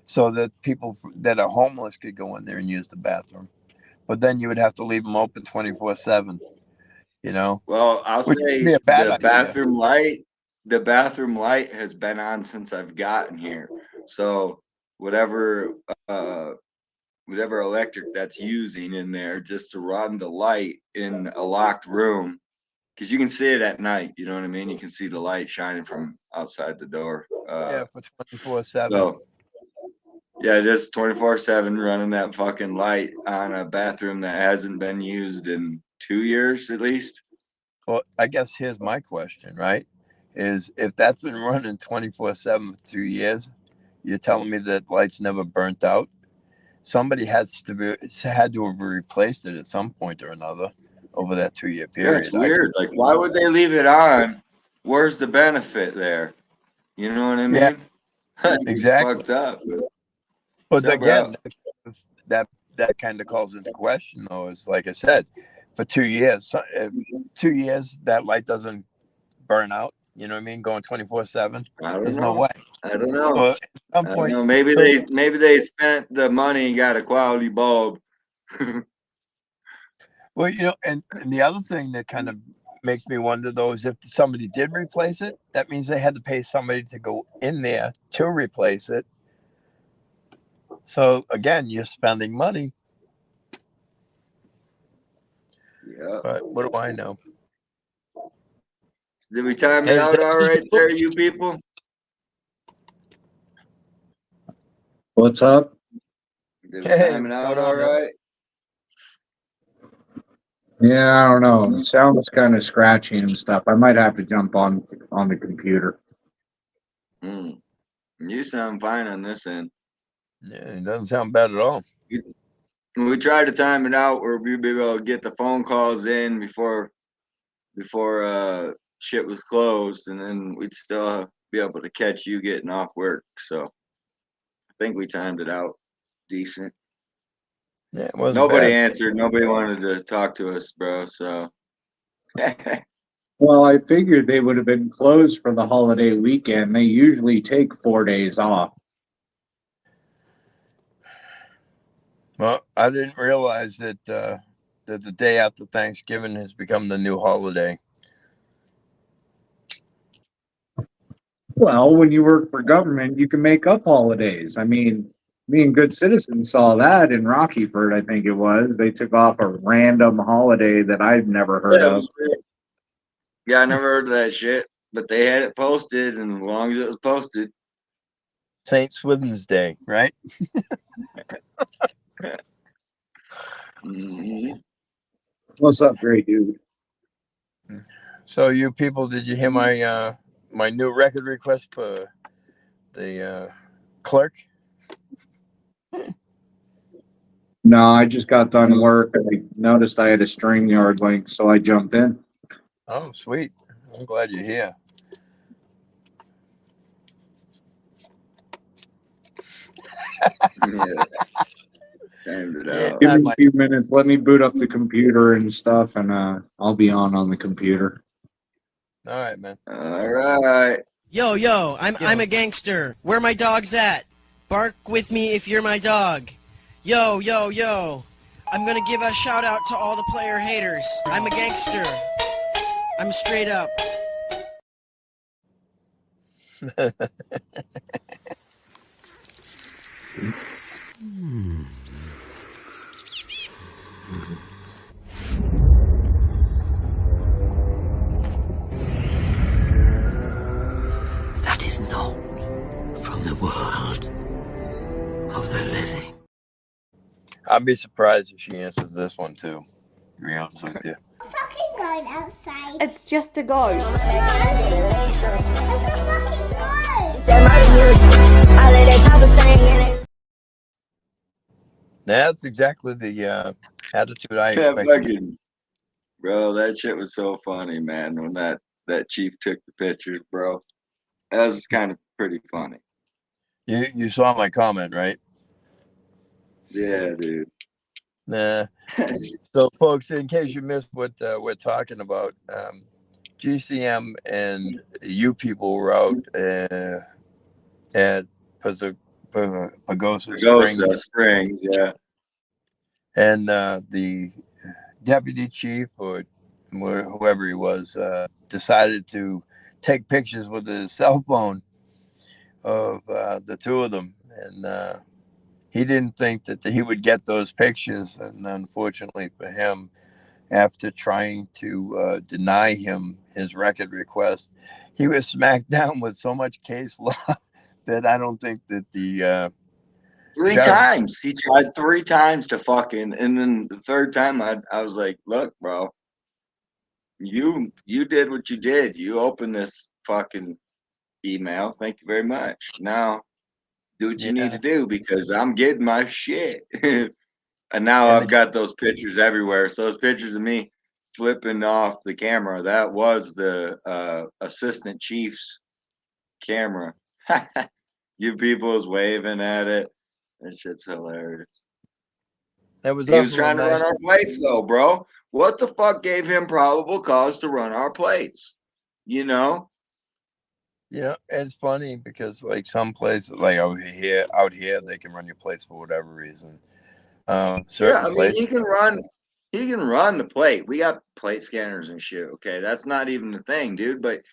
so that people that are homeless could go in there and use the bathroom, but then you would have to leave them open 24/7. You know. Well, I'll say the bathroom light. The bathroom light has been on since I've gotten here. So whatever electric that's using in there just to run the light in a locked room, because you can see it at night. You know what I mean? You can see the light shining from outside the door. For 24/7. So yeah, just 24/7 running that fucking light on a bathroom that hasn't been used in 2 years at least. Well, I guess here's my question, right? Is if that's been running 24/7 for 2 years, you're telling me that lights never burnt out? Somebody had to have replaced it at some point or another over that 2-year period. Yeah, it's weird. Like, why would they leave it on? Where's the benefit there? You know what I mean? Yeah, exactly. Fucked up. But again, that kind of calls into question, though. Is like I said, for 2 years, 2 years that light doesn't burn out. You know what I mean? Going 24/7. There's no way. I don't know. So at some point, maybe they spent the money and got a quality bulb. Well, you know, and the other thing that kind of makes me wonder though is if somebody did replace it, that means they had to pay somebody to go in there to replace it. So again, you're spending money. Yeah. But what do I know? Did we time it out all right there, you people? What's up? Did we time it out all right? Yeah, I don't know. It sounds kind of scratchy and stuff. I might have to jump on the computer. You sound fine on this end. Yeah, it doesn't sound bad at all. We tried to time it out where we'd be able to get the phone calls in before shit was closed, and then we'd still be able to catch you getting off work. So I think we timed it out decent. Yeah, it wasn't nobody bad. answered. Nobody wanted to talk to us, bro. So Well, I figured they would have been closed for the holiday weekend. They usually take 4 days off. Well, I didn't realize that that the day after Thanksgiving has become the new holiday. Well, when you work for government, you can make up holidays. I mean, me and Good Citizens saw that in Rockyford, I think it was. They took off a random holiday that I'd never heard of. Yeah, I never heard of that shit, but they had it posted, and as long as it was posted. St. Swithin's Day, right? What's up, great dude? So you people, did you hear my my new record request for the clerk? No, I just got done work. I noticed I had a StreamYard link, so I jumped in. Oh, sweet. I'm glad you're here. Yeah. Timed it out. Give me a few minutes. Let me boot up the computer and stuff, and I'll be on the computer. All right, man. All right. Yo, I'm a gangster. Where my dogs at? Bark with me if you're my dog. Yo. I'm gonna give a shout out to all the player haters. I'm a gangster. I'm straight up. That is not from the world of the living. I'd be surprised if she answers this one too. To be honest with you. Fucking goat outside. It's just a goat. That's exactly the attitude I Yeah, expected. fucking, bro, that shit was so funny, man. When that chief took the pictures, bro, that was kind of pretty funny. You saw my comment, right? Yeah, dude. Nah. So, folks, in case you missed what we're talking about, GCM and you people were out at Pagosa Springs, yeah. And the deputy chief or whoever he was decided to take pictures with his cell phone of the two of them, and he didn't think that he would get those pictures, and unfortunately for him, after trying to deny him his record request, he was smacked down with so much case law that I don't think that the Three times. He tried 3 times to fucking, and then the third time I was like, look, bro, you did what you did. You opened this fucking email. Thank you very much. Now do what you need to do, because I'm getting my shit. And now I've got those pictures everywhere. So those pictures of me flipping off the camera, that was the assistant chief's camera. You people was waving at it. That shit's hilarious. That was He was trying to run our plates, though, bro. What the fuck gave him probable cause to run our plates? You know? Yeah, it's funny because like some places, like out here, they can run your plates for whatever reason. Certain places, he can run the plate. We got plate scanners and shit. Okay, that's not even the thing, dude. But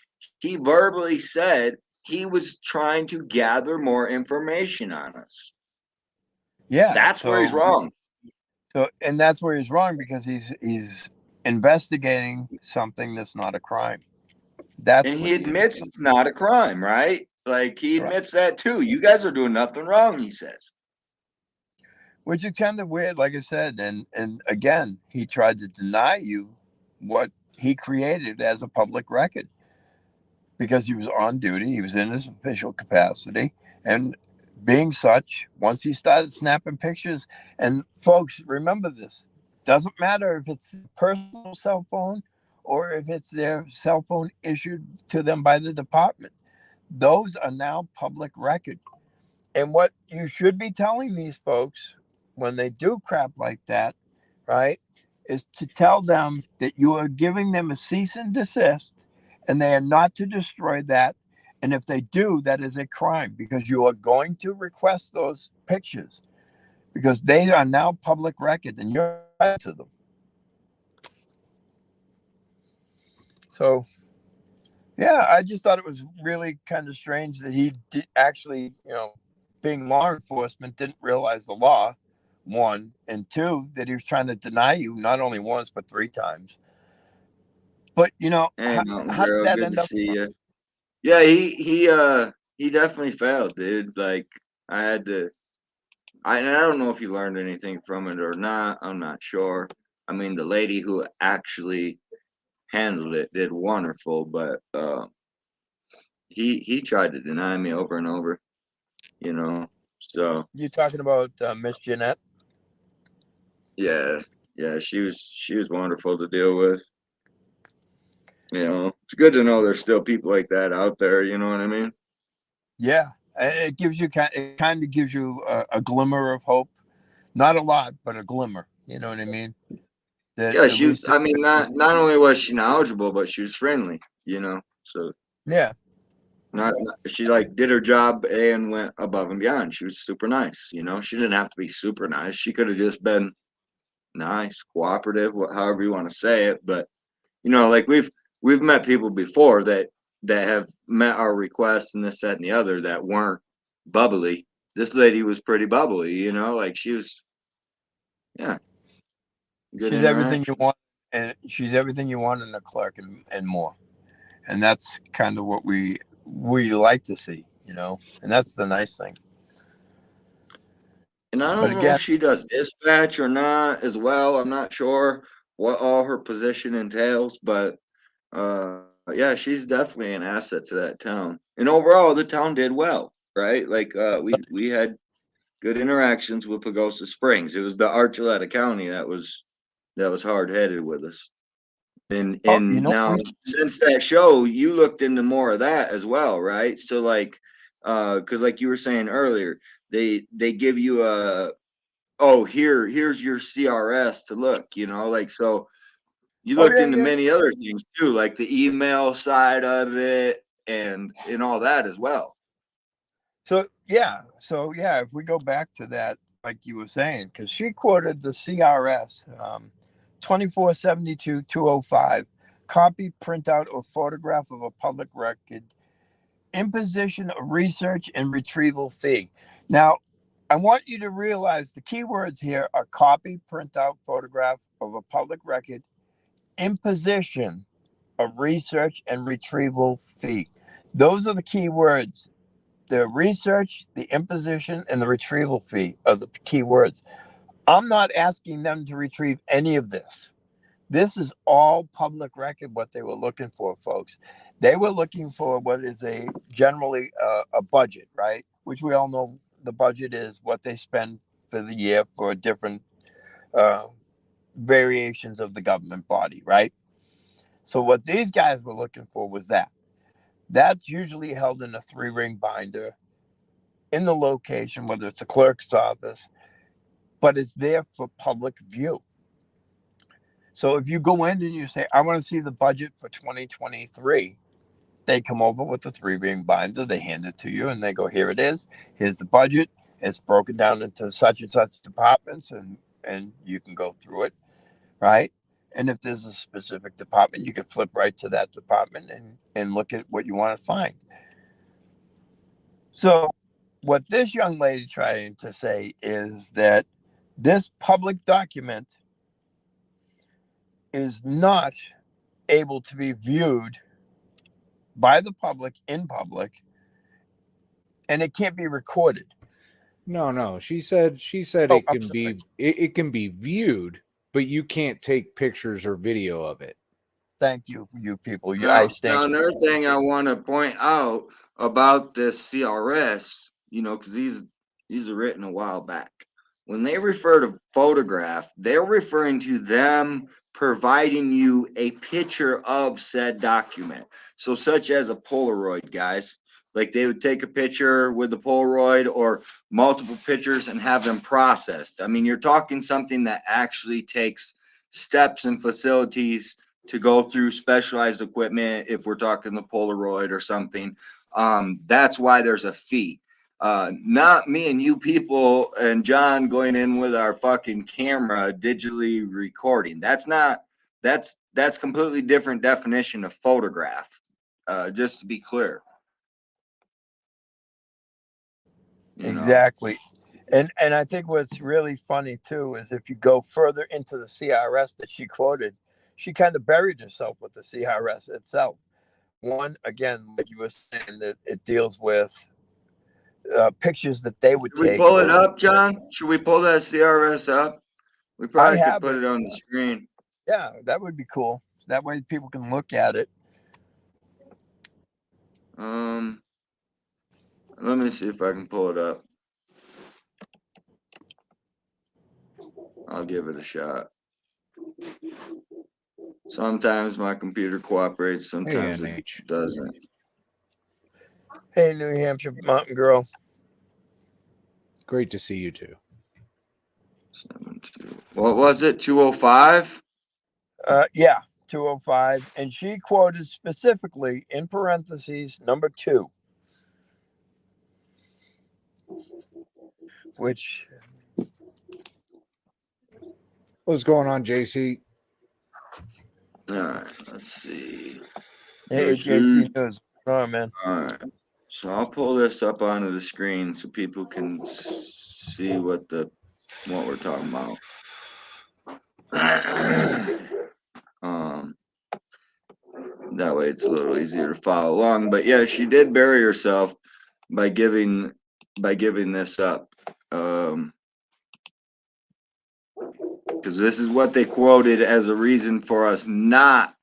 he verbally said he was trying to gather more information on us. Yeah, that's where he's wrong. So, and that's where he's wrong, because he's investigating something that's not a crime. And he admits it's not a crime, right? Like, he admits that too. You guys are doing nothing wrong, he says. Which is kind of weird, like I said. And again, he tried to deny you what he created as a public record, because he was on duty. He was in his official capacity. And being such, once he started snapping pictures, and folks, remember this, doesn't matter if it's a personal cell phone or if it's their cell phone issued to them by the department. Those are now public record. And what you should be telling these folks when they do crap like that, right, is to tell them that you are giving them a cease and desist, and they are not to destroy that. And if they do, that is a crime, because you are going to request those pictures, because they are now public record and you're right to them. So, yeah, I just thought it was really kind of strange that he did actually, being law enforcement, didn't realize the law, 1, and 2, that he was trying to deny you not only once, but 3 times. But, Hey, how did that good end to up? see you. Yeah, he definitely failed, dude. Like, I don't know if he learned anything from it or not. I'm not sure. I mean, the lady who actually handled it did wonderful, but he tried to deny me over and over, So You talking about Miss Jeanette? Yeah, yeah, she was wonderful to deal with. You know, it's good to know there's still people like that out there. You know what I mean? Yeah, and it gives you it kind of gives you a glimmer of hope. Not a lot, but a glimmer. You know what I mean? That Yeah, at least, I mean, not only was she knowledgeable, but she was friendly. You know, so yeah, she like did her job and went above and beyond. She was super nice. You know, she didn't have to be super nice. She could have just been nice, cooperative, however you want to say it. But you know, like we've met people before that have met our requests and this, that, and the other that weren't bubbly. This lady was pretty bubbly, you know, like she was, yeah, good she's everything you interaction. want, and she's everything you want in a clerk and more. And that's kind of what we like to see, you know. And that's the nice thing. And I But don't know again, if she does dispatch or not as well. I'm not sure what all her position entails, but yeah, she's definitely an asset to that town. And overall, the town did well, right? Like we had good interactions with Pagosa Springs. It was the Archuleta County that was hard headed with us. oh, you And know, now since that show, you looked into more of that as well, right? So like, because like you were saying earlier, they give you a here's your CRS to look, you know, like so you oh looked yeah, into yeah. many other things too, like the email side of it and all that as well. So yeah, if we go back to that, like you were saying, because she quoted the CRS 2472-205, copy, printout, or photograph of a public record, imposition of research and retrieval fee. Now, I want you to realize the key words here are copy, printout, photograph of a public record, imposition of research and retrieval fee. Those are the key words. The research, the imposition, and the retrieval fee are the key words. I'm not asking them to retrieve any of this. This is all public record, what they were looking for, folks. They were looking for what is generally a budget, right? Which we all know the budget is what they spend for the year for different uh, variations of the government body, right? So what these guys were looking for was that. That's usually held in a 3-ring binder in the location, whether it's a clerk's office, but it's there for public view. So if you go in and you say, I want to see the budget for 2023, they come over with the 3-ring binder, they hand it to you, and they go, here it is. Here's the budget. It's broken down into such and such departments, and you can go through it, right? And if there's a specific department, you can flip right to that department and look at what you want to find. So what this young lady trying to say is that this public document is not able to be viewed by the public in public, and it can't be recorded. No. She said Oh, it can be viewed, but you can't take pictures or video of it. Thank you, you people. Now, another thing I want to point out about this CRS, you know, because these are written a while back. When they refer to photograph, they're referring to them providing you a picture of said document. So, such as a Polaroid, guys. Like they would take a picture with the Polaroid or multiple pictures and have them processed. I mean, you're talking something that actually takes steps and facilities to go through specialized equipment. If we're talking the Polaroid or something, that's why there's a fee. Not me and you people and John going in with our fucking camera digitally recording. That's completely different definition of photograph. Just to be clear. Exactly. And I think what's really funny too is if you go further into the CRS that she quoted, she kind of buried herself with the CRS itself. One, again, like you were saying, that it deals with pictures that they would Should we take. pull it up, John? Should we pull that CRS up? We probably could put it on the screen. Yeah, that would be cool. That way people can look at it. Let me see if I can pull it up. I'll give it a shot. Sometimes my computer cooperates, sometimes it doesn't. Hey, New Hampshire Mountain Girl. Great to see you too. What was it? 205? Yeah, 205. And she quoted specifically in parentheses number 2, which. What's going on, JC? All right, let's see. Hey, JC News. Oh, man. All right. So I'll pull this up onto the screen so people can see what we're talking about. That way it's a little easier to follow along. But yeah, she did bury herself by giving this up. Because this is what they quoted as a reason for us not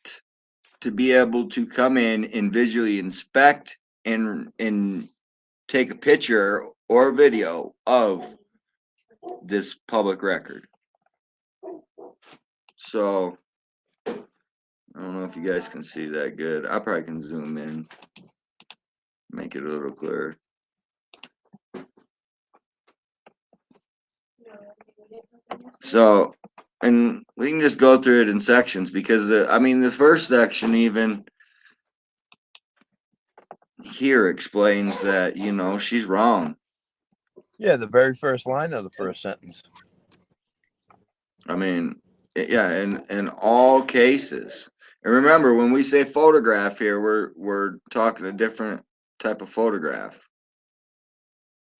to be able to come in and visually inspect and take a picture or video of this public record. So I don't know if you guys can see that good. I probably can zoom in, make it a little clearer. So, and we can just go through it in sections because I mean, the first section even here explains that, you know, she's wrong. Yeah, the very first line of the first sentence. I mean, yeah, in all cases. And remember, when we say photograph here, we're talking a different type of photograph.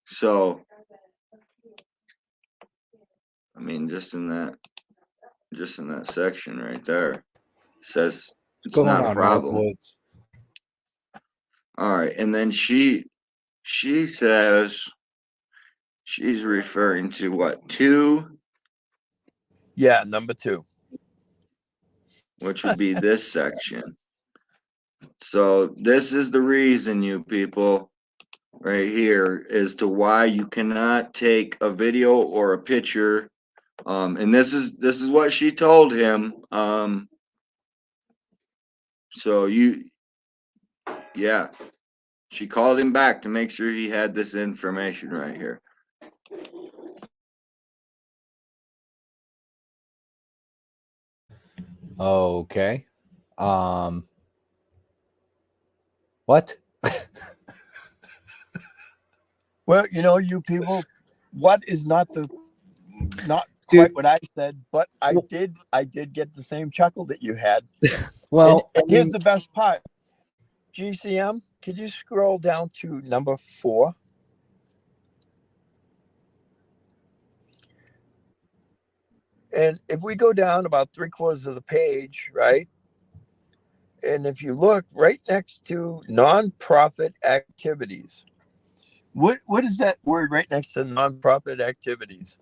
So, I mean, just in that section right there, it says it's not a problem. All right, and then she says she's referring to what, 2? Yeah, number 2. Which would be this section. So this is the reason, you people, right here, as to why you cannot take a video or a picture. And this is what she told him. So yeah, she called him back to make sure he had this information right here. Okay. What? Well, you know, you people, what is not quite what I said, but I did get the same chuckle that you had. Well, and here's the best part. GCM, could you scroll down to number 4? And if we go down about 3/4 of the page, right? And if you look right next to nonprofit activities, what is that word right next to nonprofit activities?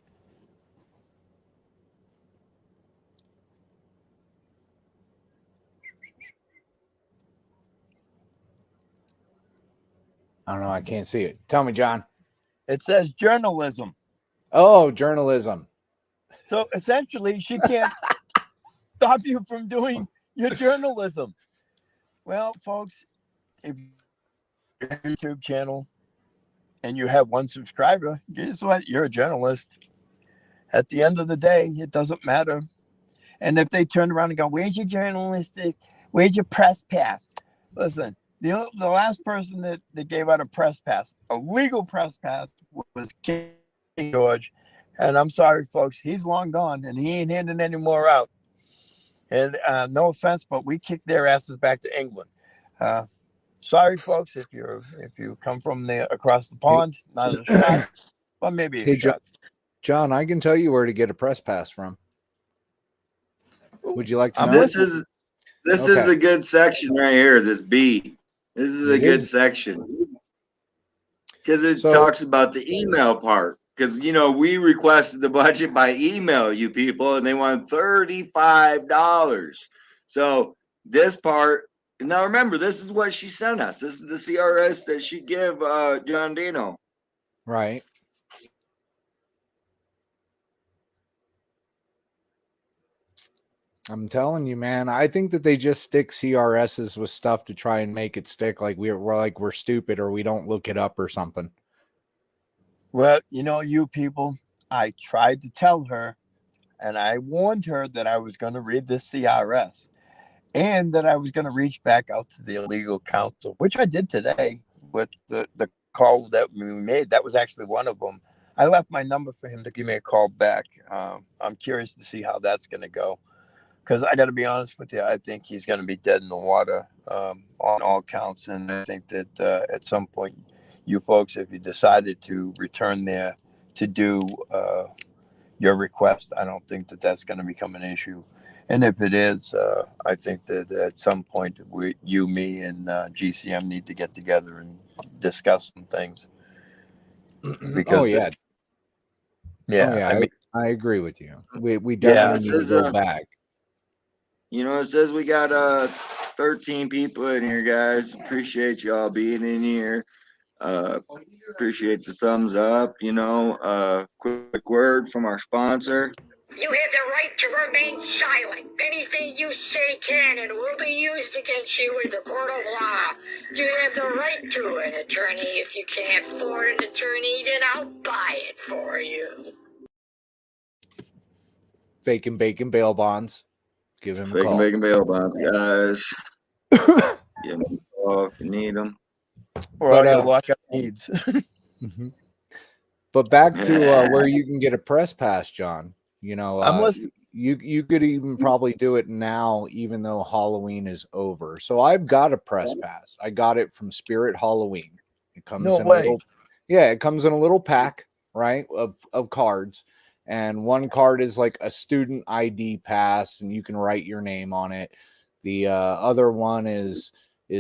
I don't know. I can't see it. Tell me, John. It says journalism. Oh, journalism. So essentially, she can't stop you from doing your journalism. Well, folks, if you're on your YouTube channel and you have 1 subscriber, guess what? You're a journalist. At the end of the day, it doesn't matter. And if they turn around and go, "Where's your journalistic? Where's your press pass?" Listen, the last person that gave out a press pass, a legal press pass, was King George. And I'm sorry, folks, he's long gone and he ain't handing any more out. And no offense, but we kicked their asses back to England. Sorry, folks, if you come from across the pond, not a shot, but maybe a shot. John, I can tell you where to get a press pass from. Would you like to know? This is a good section right here. This B. This is a good section because it talks about the email part. Because, you know, we requested the budget by email, you people, and they want $35. So this part, now remember, this is what she sent us. This is the CRS that she gave John Dino. Right. I'm telling you, man. I think that they just stick CRSs with stuff to try and make it stick. Like we're stupid or we don't look it up or something. Well, you know, you people, I tried to tell her and I warned her that I was going to read this CRS and that I was going to reach back out to the legal counsel, which I did today with the call that we made. That was actually one of them. I left my number for him to give me a call back. I'm curious to see how that's going to go. Because I got to be honest with you, I think he's going to be dead in the water on all counts. And I think that at some point, you folks, if you decided to return there to do your request, I don't think that that's going to become an issue. And if it is, I think that at some point, you, me, and GCM need to get together and discuss some things. Because yeah. I mean, I agree with you. We definitely need to go back. You know, it says we got 13 people in here, guys. Appreciate y'all being in here. Appreciate the thumbs up. You know, quick word from our sponsor. You have the right to remain silent. Anything you say can and will be used against you in the court of law. You have the right to an attorney. If you can't afford an attorney, then I'll buy it for you. Fake and bacon bail bonds. Give him a Fake call. and bacon bail bonds, guys. Give them a call if you need them. Or all your lockout needs. But back to where you can get a press pass, John. You know, you could even probably do it now, even though Halloween is over. So I've got a press pass. I got it from Spirit Halloween. It comes in it comes in a little pack, right, of cards. And one card is like a student ID pass, and you can write your name on it. The other one is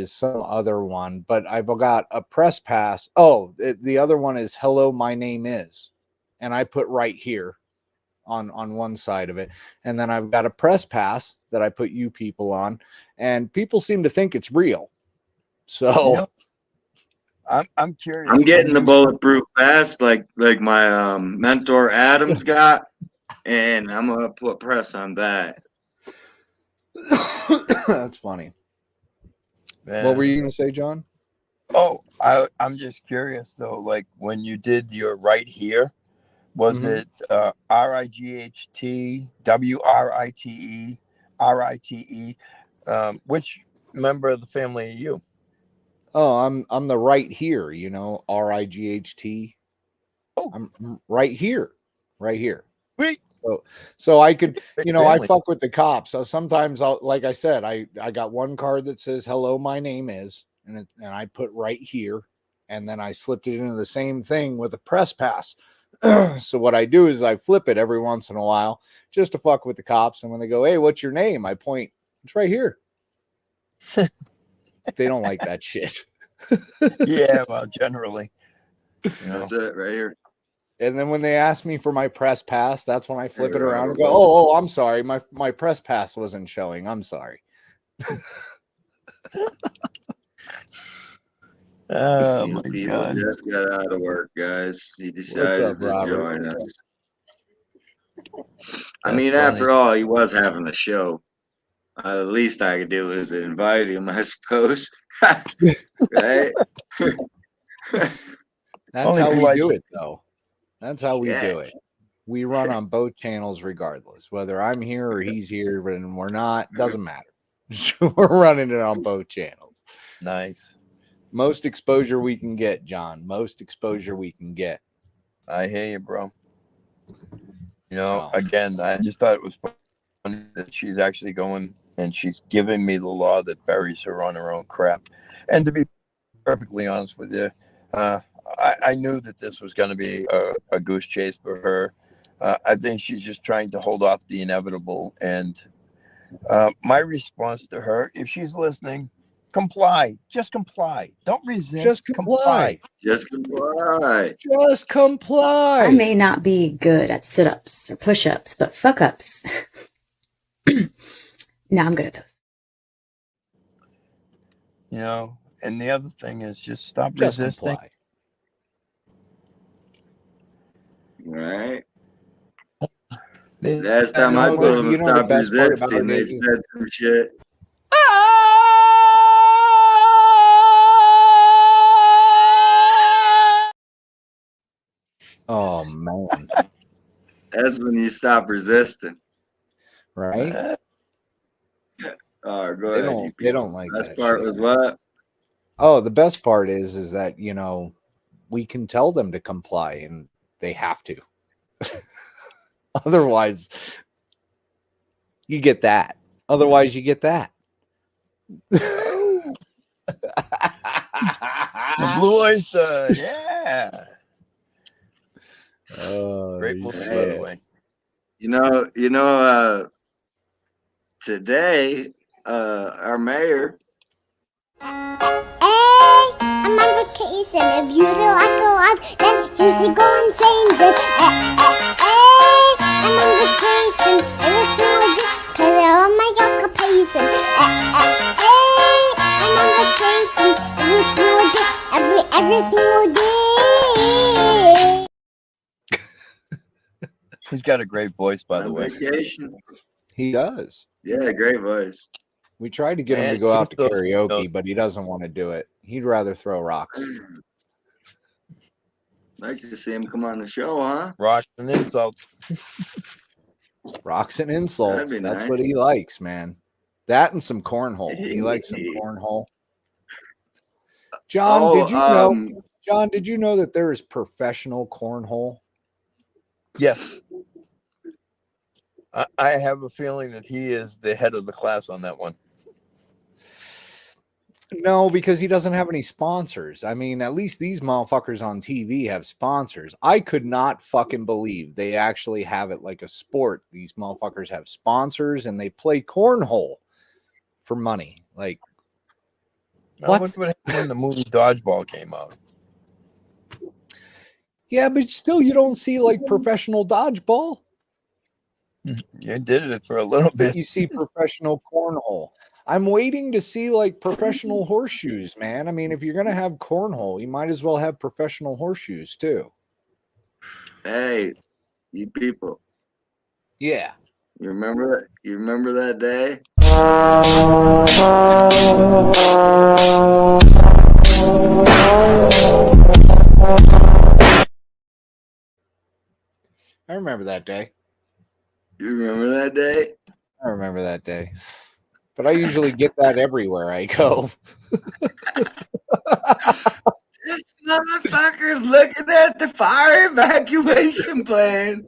some other one, but I've got a press pass. Oh, the other one is hello, my name is, and I put right here on one side of it. And then I've got a press pass that I put you people on, and people seem to think it's real. So you know, I'm curious. I'm getting the bulletproof vest like my mentor Adam's got, and I'm gonna put press on that. That's funny. Man. What were you gonna say, John? Oh, I'm just curious though. Like when you did your right here, was it RIGHT, WRITE, RITE? Which member of the family are you? Oh, I'm the right here. You know, RIGHT. Oh, I'm right here, right here. Wait. So I could, you know, I fuck with the cops. So sometimes like I said, I got one card that says hello, my name is, and I put right here, and then I slipped it into the same thing with a press pass. So what I do is I flip it every once in a while just to fuck with the cops. And when they go, hey, what's your name? I point, it's right here. They don't like that shit. Yeah, well, generally. That's it right here. And then when they ask me for my press pass, that's when I flip it around and go, oh, I'm sorry. My press pass wasn't showing. I'm sorry. Oh, my God. Just got out of work, guys. He decided to join us. I mean, after all, he was having a show. The least I could do is invite him, I suppose. Right? That's how we do it, though. That's how we do it. We run on both channels regardless. Whether I'm here or he's here, but we're not, doesn't matter. We're running it on both channels. Nice. Most exposure we can get, John. Most exposure we can get. I hear you, bro. You know, again, I just thought it was funny that she's actually going and she's giving me the law that buries her on her own crap. And to be perfectly honest with you, I knew that this was going to be a goose chase for her. I think she's just trying to hold off the inevitable. And my response to her, if she's listening, comply. Just comply. Don't resist. Just comply. Just comply. Just comply. I may not be good at sit-ups or push-ups, but fuck-ups. No, I'm good at those. You know, and the other thing is just stop resisting. Comply. Right. Last time I told them to stop resisting, they said some shit. Oh man. That's when you stop resisting. Right? Oh, go ahead. They don't like Best that part shit. was what? Oh, the best part is that, you know, we can tell them to comply and they have to. Otherwise, you get that. Otherwise, you get that. The Blue Oyster, yeah. Great movie, by the way. Today, our mayor. Hey, I'm on vacation. If you don't like a lot, then you should go and change it. Hey, I'm on vacation. And it's not just cause I'm on my occupation. Hey, I'm on vacation. Every single day. He's got a great voice, by the On way. vacation. He does. Yeah, great voice. We tried to get him to go out to karaoke, but he doesn't want to do it. He'd rather throw rocks. Like to see him come on the show, huh? Rocks and insults. Rocks and insults. That'd be That's nice. what he likes, man. That and some cornhole. He likes some cornhole. John, did you know? John, did you know that there is professional cornhole? Yes. I have a feeling that he is the head of the class on that one. No, because he doesn't have any sponsors. I mean, at least these motherfuckers on TV have sponsors. I could not fucking believe they actually have it like a sport. These motherfuckers have sponsors and they play cornhole for money. Like, what would happen when the movie Dodgeball came out? Yeah, but still, you don't see like professional dodgeball. You did it for a little bit. You see professional cornhole. I'm waiting to see like professional horseshoes, man. I mean, if you're going to have cornhole, you might as well have professional horseshoes too. Hey, you people. Yeah. You remember that? You remember that day? I remember that day. You remember that day? I remember that day. But I usually get that everywhere I go. This motherfucker's looking at the fire evacuation plan.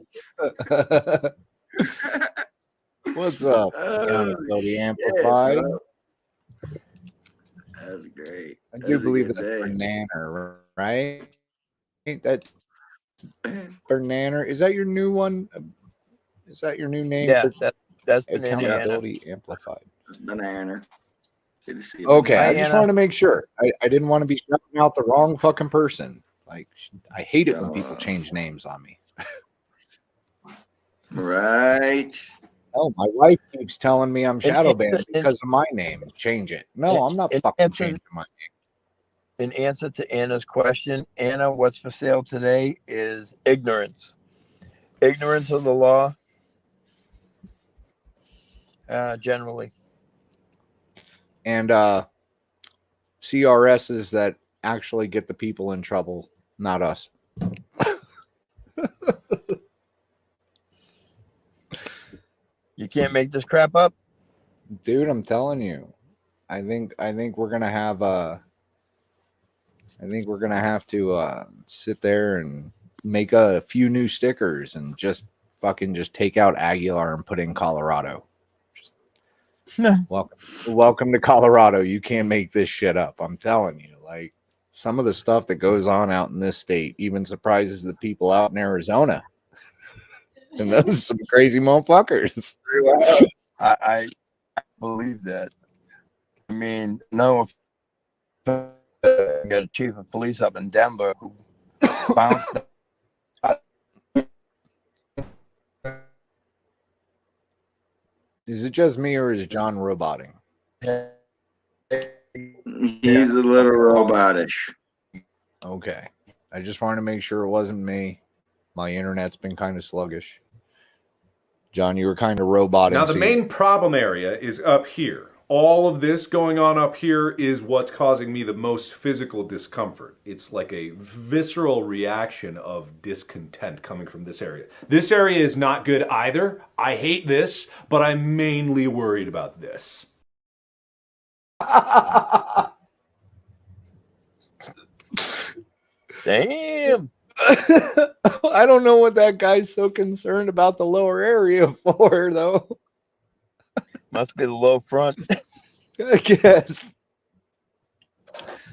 What's up? Accountability Amplified. That was great. I do believe that's Bernanner, right? That's Bernanner. Is that your new one? Is that your new name? Yeah, that's Accountability Amplified. It's Banana. Good to see you. Okay, I just wanted to make sure. I didn't want to be shouting out the wrong fucking person. Like, I hate it when people change names on me. Right. Oh, my wife keeps telling me I'm shadow banned because of my name. Change it. No, I'm not fucking changing my name. In answer to Anna's question, Anna, what's for sale today is ignorance. Ignorance of the law, generally. And CRSs that actually get the people in trouble, not us. You can't make this crap up, dude. I'm telling you. I think we're gonna have I think we're gonna have to sit there and make a few new stickers and just take out Aguilar and put in Colorado. Welcome to Colorado. You can't make this shit up. I'm telling you. Like, some of the stuff that goes on out in this state even surprises the people out in Arizona. And those are some crazy motherfuckers. I believe that. I mean, no, got a chief of police up in Denver who bounced. Is it just me or is John roboting? He's a little robotish. Okay. I just wanted to make sure it wasn't me. My internet's been kind of sluggish. John, you were kind of roboting. Now, the main problem area is up here. All of this going on up here is what's causing me the most physical discomfort. It's like a visceral reaction of discontent coming from this area. This area is not good either. I hate this, but I'm mainly worried about this. Damn. I don't know what that guy's so concerned about the lower area for, though. Must be the low front. I guess.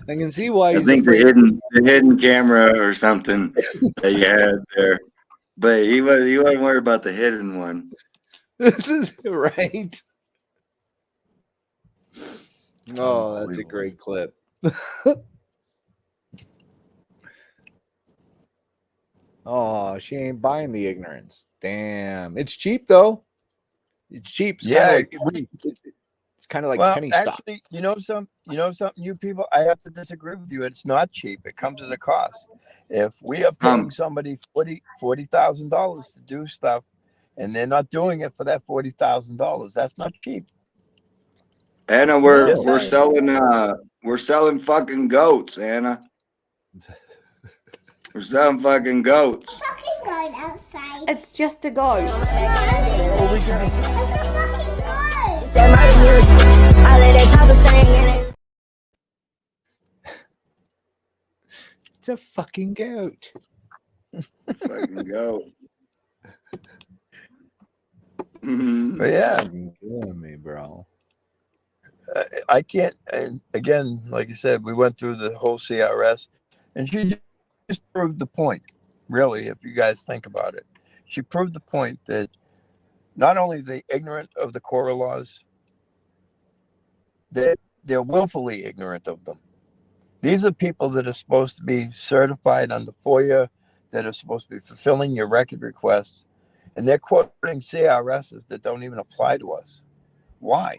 I can see why. I think the hidden camera or something that you had there, but he wasn't worried about the hidden one. Right. Oh, that's a great clip. Oh, she ain't buying the ignorance. Damn. It's cheap though. It's cheap. It's kind of like penny stock. Actually, you know something, you people, I have to disagree with you. It's not cheap. It comes at a cost. If we are paying somebody $40,000 to do stuff and they're not doing it for that $40,000, that's not cheap. Anna, we're selling fucking goats, Anna. We're selling fucking goats. It's just a goat. It's a fucking goat. Fucking goat. But yeah, killing me, bro. I can't. And again, like you said, we went through the whole CRS, and she just proved the point. Really, if you guys think about it, she proved the point that not only are they ignorant of the KORA laws, that they're willfully ignorant of them. These are people that are supposed to be certified under FOIA, that are supposed to be fulfilling your record requests, and they're quoting CRSs that don't even apply to us. Why?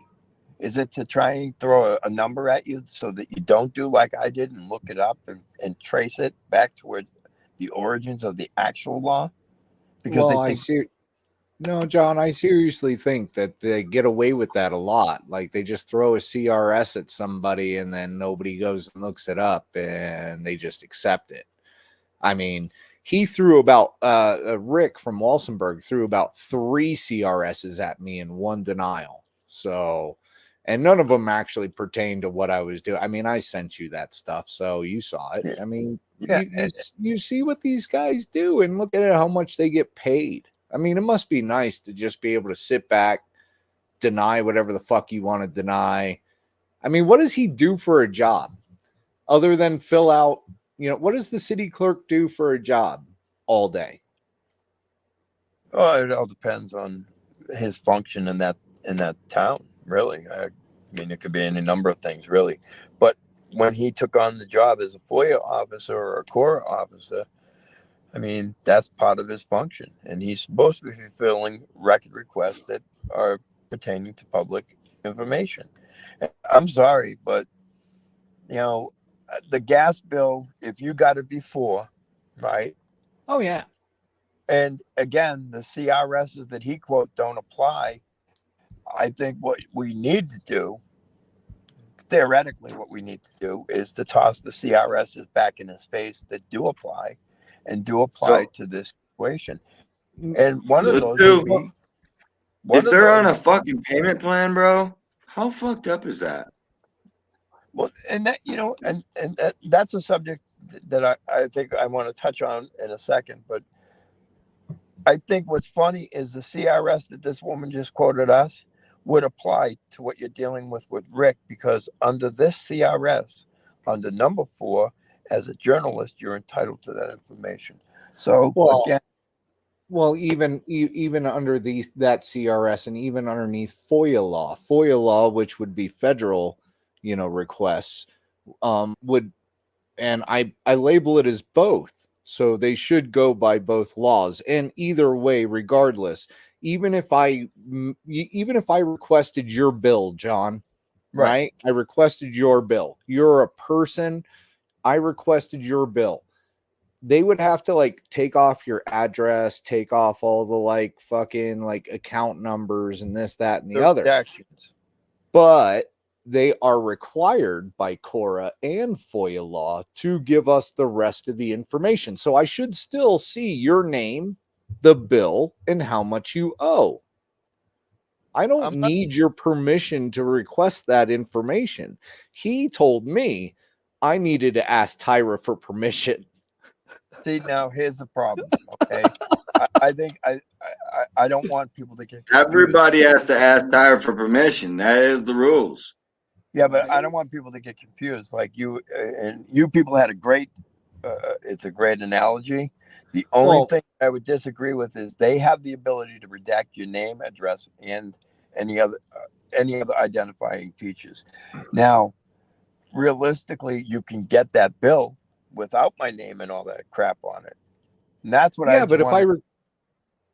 Is it to try and throw a number at you so that you don't do like I did and look it up and trace it back toward the origins of the actual law? Because no, John, I seriously think that they get away with that a lot. Like they just throw a CRS at somebody and then nobody goes and looks it up and they just accept it. I mean, he threw about Rick from Walsenburg threw about 3 CRSs at me in one denial. So, and none of them actually pertain to what I was doing. I mean, I sent you that stuff, so you saw it. I mean, you see what these guys do and look at how much they get paid. I mean, it must be nice to just be able to sit back, deny whatever the fuck you want to deny. I mean, what does he do for a job other than fill out, what does the city clerk do for a job all day? Oh, it all depends on his function in that town, really. I mean, it could be any number of things, really. But when he took on the job as a FOIA officer or a KORA officer, I mean, that's part of his function. And he's supposed to be fulfilling record requests that are pertaining to public information. I'm sorry, but, the gas bill, if you got it before, right? Oh, yeah. And again, the CRSs that he quote don't apply. I think what we need to do, theoretically, what we need to do is to toss the CRSs back in his face that do apply and do apply to this situation. And one of those would be, if they're on a fucking payment plan, bro, how fucked up is that? Well, and that, and that's a subject that I think I want to touch on in a second. But I think what's funny is the CRS that this woman just quoted us would apply to what you're dealing with Rick, because under this CRS, under number 4, as a journalist, you're entitled to that information. So again, even under that CRS and even underneath FOIA law, which would be federal, requests, would, and I label it as both. So they should go by both laws. And either way, regardless, even if I requested your bill, John, right? I requested your bill. You're a person. I requested your bill. they would have to like take off your address, take off all the like fucking like account numbers and this, that, and the other. Redactions. But they are required by Cora and FOIA law to give us the rest of the information. So I should still see your name, the bill, and how much you owe. I don't need your permission to request that information. He told me I needed to ask Tyra for permission. See, now here's the problem. Okay, I think I don't want people to get confused. Everybody has to ask Tyra for permission. That is the rules. Yeah, but I don't want people to get confused. Like you and you people had a great. It's a great analogy. The only thing I would disagree with is they have the ability to redact your name, address, and any other identifying features. Now, realistically, you can get that bill without my name and all that crap on it. And that's what but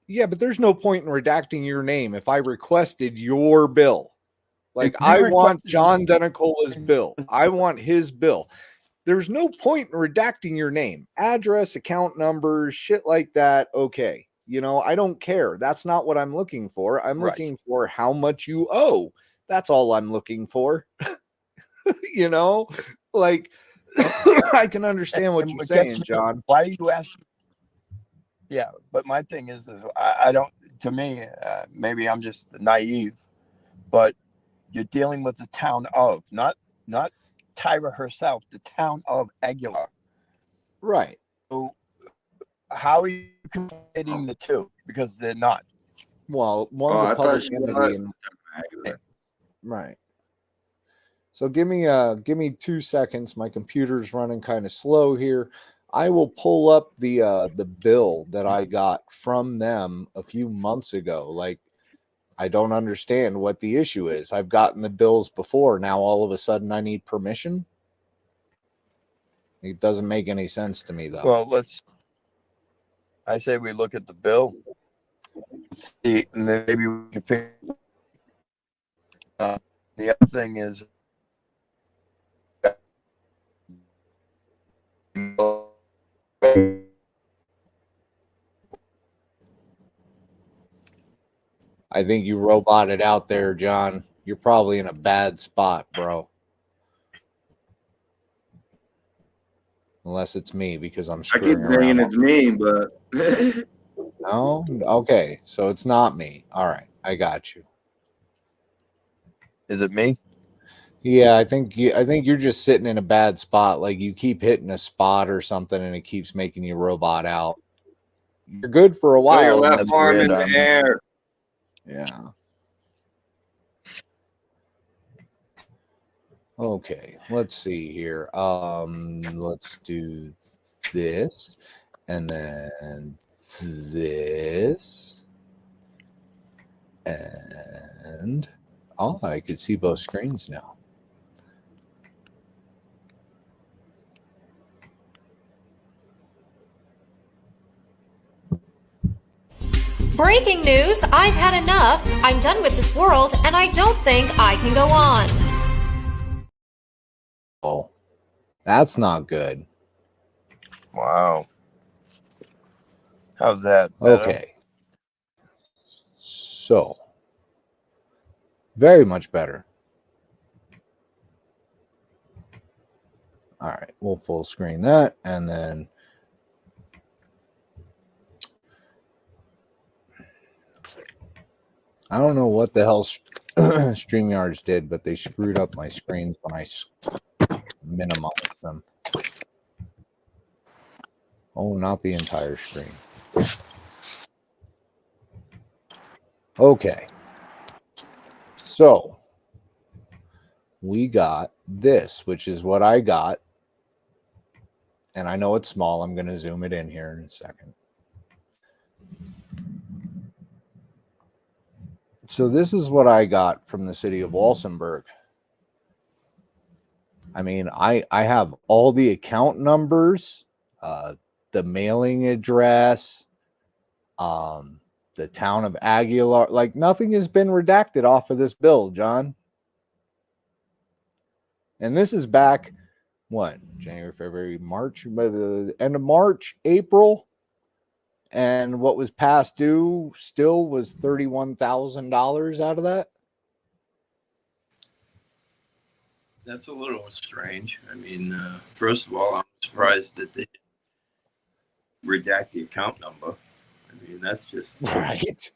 if there's no point in redacting your name if I requested your bill. Like I want John Dennicola's bill. I want his bill. There's no point in redacting your name, address, account numbers, shit like that. Okay. You know, I don't care. That's not what I'm looking for. I'm looking for how much you owe. That's all I'm looking for. You know, like I can understand what you're saying, John. Why are you asking? Yeah, but my thing is I don't, to me, maybe I'm just naive, but you're dealing with the town of, not Tyra herself, the town of Aguilar. Right. So how are you conflating the two? Because they're not. Well, one's a public entity. Right. So give me 2 seconds. My computer's running kind of slow here. I will pull up the bill that I got from them a few months ago. Like, I don't understand what the issue is. I've gotten the bills before. Now all of a sudden I need permission. It doesn't make any sense to me, though. Well, I say we look at the bill. See, and then maybe we can pick. The other thing is, I think you roboted out there, John. You're probably in a bad spot, bro. Unless it's me, because I'm I keep thinking it's me, but no. Okay, so it's not me. All right, I got you. Is it me? Yeah, I think you're just sitting in a bad spot. Like you keep hitting a spot or something, and it keeps making you robot out. You're good for a while. Put your left arm in the air. Yeah. Okay, let's see here. Let's do this and then this. And I could see both screens now. Breaking news, I've had enough. I'm done with this world, and I don't think I can go on. Oh, that's not good. Wow. How's that? Okay. So, very much better. All right, we'll full screen that, and then I don't know what the hell StreamYards did, but they screwed up my screens when I minimized them. Oh, not the entire screen. Okay. So, we got this, which is what I got. And I know it's small. I'm going to zoom it in here in a second. So this is what I got from the city of Walsenburg. I mean, I have all the account numbers, the mailing address, the town of Aguilar. Like, nothing has been redacted off of this bill, John. And this is back what, January, February, March, by the end of March, April. And what was past due still was $31,000 out of that. That's a little strange. I mean, first of all, I'm surprised that they redact the account number. I mean, that's just right.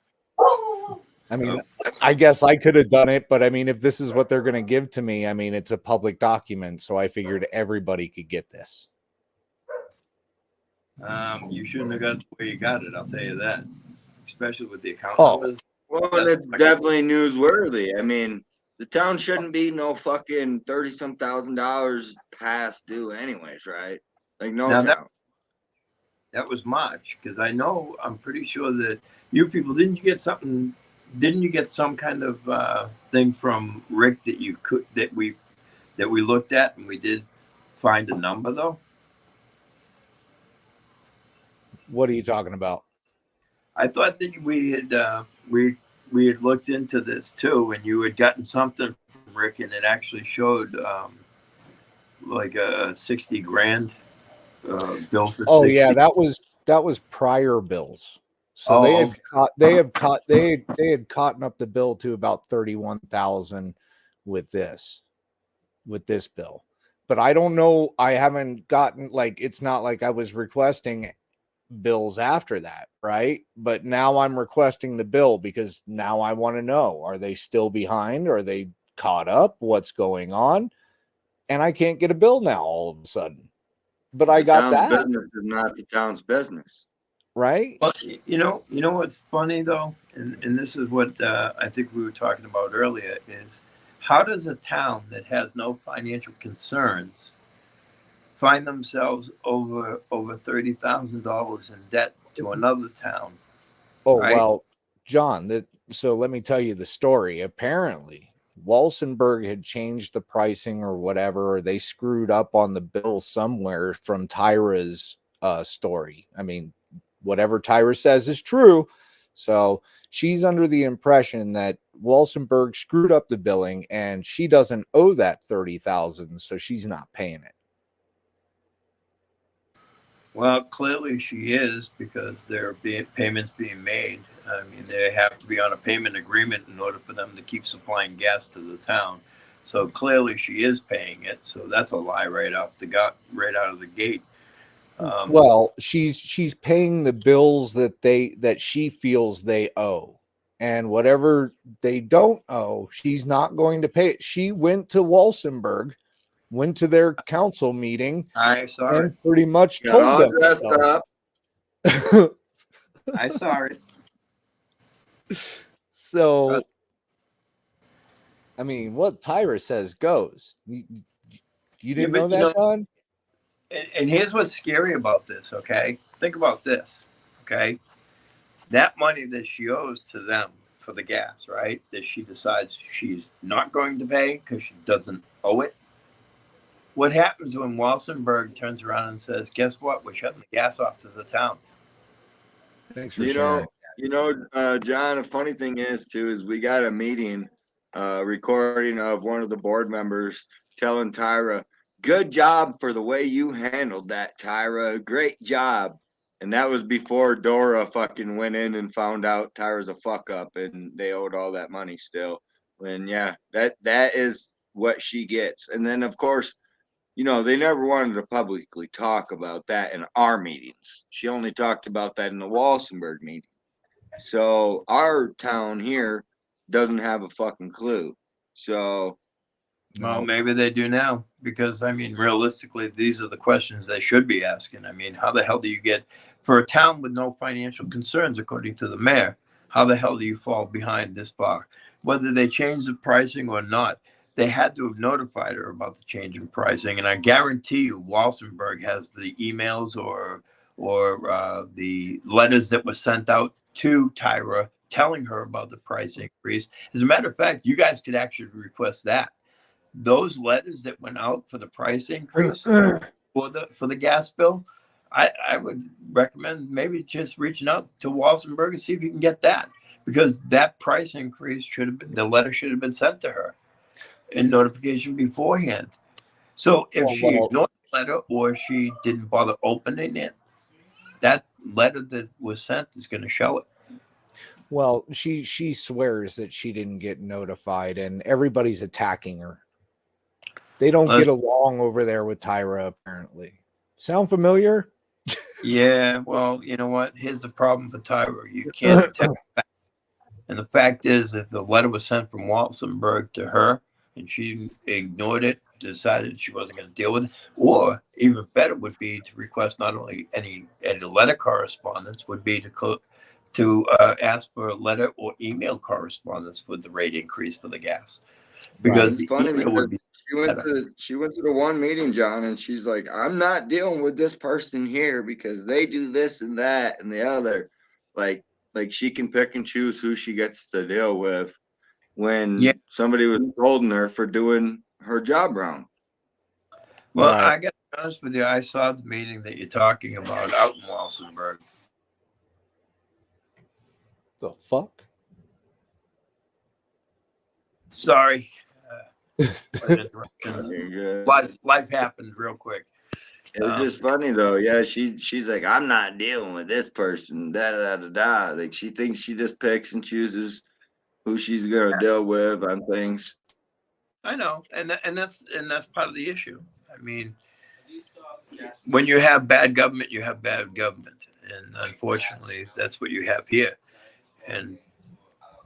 I mean, I guess I could have done it, but I mean, if this is what they're going to give to me, I mean, it's a public document, so I figured everybody could get this. You shouldn't have got it the way you got it. I'll tell you that, especially with the account Oh. numbers. Well, and it's definitely newsworthy. I mean, the town shouldn't be no fucking $30-some thousand past due, anyways, right? Like no Now town. That was March, because I'm pretty sure that you people didn't you get some kind of thing from Rick that we looked at, and we did find a number though? What are you talking about? I thought that we had looked into this too, and you had gotten something from Rick, and it actually showed like a 60 grand bill for Oh 60. yeah, that was prior bills. So they had caught up the bill to about 31,000 with this bill. But I don't know, I haven't gotten, like, it's not like I was requesting bills after that, right? But now I'm requesting the bill because now I want to know, are they still behind? Are they caught up? What's going on? And I can't get a bill now all of a sudden. But I got that. Business is not the town's business. Right? Well, you know what's funny though, and this is what I think we were talking about earlier, is how does a town that has no financial concerns find themselves over $30,000 in debt to another town? Oh, right? well, John, so let me tell you the story. Apparently, Walsenburg had changed the pricing or whatever, or they screwed up on the bill somewhere from Tyra's story. I mean, whatever Tyra says is true. So she's under the impression that Walsenburg screwed up the billing and she doesn't owe that $30,000, so she's not paying it. Well, clearly she is, because there are payments being made. I mean, they have to be on a payment agreement in order for them to keep supplying gas to the town. So clearly she is paying it. So that's a lie right out of the gate. Well, she's paying the bills that she feels they owe, and whatever they don't owe, she's not going to pay it. She went to Walsenburg, went to their council meeting, and pretty much told them. I saw it. So, I mean, what Tyra says goes. You didn't know that, Don? And here's what's scary about this, okay? Think about this, okay? That money that she owes to them for the gas, right? That she decides she's not going to pay because she doesn't owe it. What happens when Walsenburg turns around and says, guess what? We're shutting the gas off to the town. Thanks for sharing. John, a funny thing is we got a meeting recording of one of the board members telling Tyra, good job for the way you handled that, Tyra. Great job. And that was before Dora fucking went in and found out Tyra's a fuck up and they owed all that money still. And yeah, that is what she gets. And then of course, they never wanted to publicly talk about that in our meetings. She only talked about that in the Walsenburg meeting. So our town here doesn't have a fucking clue. So well, maybe they do now, because I mean, realistically, these are the questions they should be asking. I mean, how the hell do you get, for a town with no financial concerns, according to the mayor, how the hell do you fall behind this far? Whether they change the pricing or not, they had to have notified her about the change in pricing. And I guarantee you, Walsenburg has the emails or the letters that were sent out to Tyra telling her about the price increase. As a matter of fact, you guys could actually request that. Those letters that went out for the price increase for the gas bill, I would recommend maybe just reaching out to Walsenburg and see if you can get that, because that price increase the letter should have been sent to her in notification beforehand. So if she Well, ignored the letter or she didn't bother opening it, that letter that was sent is going to show it. well, she swears that she didn't get notified, and everybody's attacking her. They don't get along over there with Tyra, apparently. Sound familiar? Yeah, well, you know what? Here's the problem for Tyra. You can't detect facts. And the fact is, if the letter was sent from Walsenburg to her and she ignored it, decided she wasn't going to deal with it, or even better would be to request not only any letter correspondence, would be to ask for a letter or email correspondence with the rate increase for the gas. Because It's the funny email would because be she went to the one meeting, John, and she's like, I'm not dealing with this person here because they do this and that and the other. Like she can pick and choose who she gets to deal with when somebody was holding her for doing her job wrong. Well, I got to be honest with you. I saw the meeting that you're talking about out in Walsenburg. The fuck? Sorry. Life happened real quick. It's just funny though. Yeah, she's like, I'm not dealing with this person. Da da da da. Like she thinks she just picks and chooses who she's gonna deal with on things. I know, and that's part of the issue. I mean, when you have bad government, you have bad government, and unfortunately, that's what you have here. And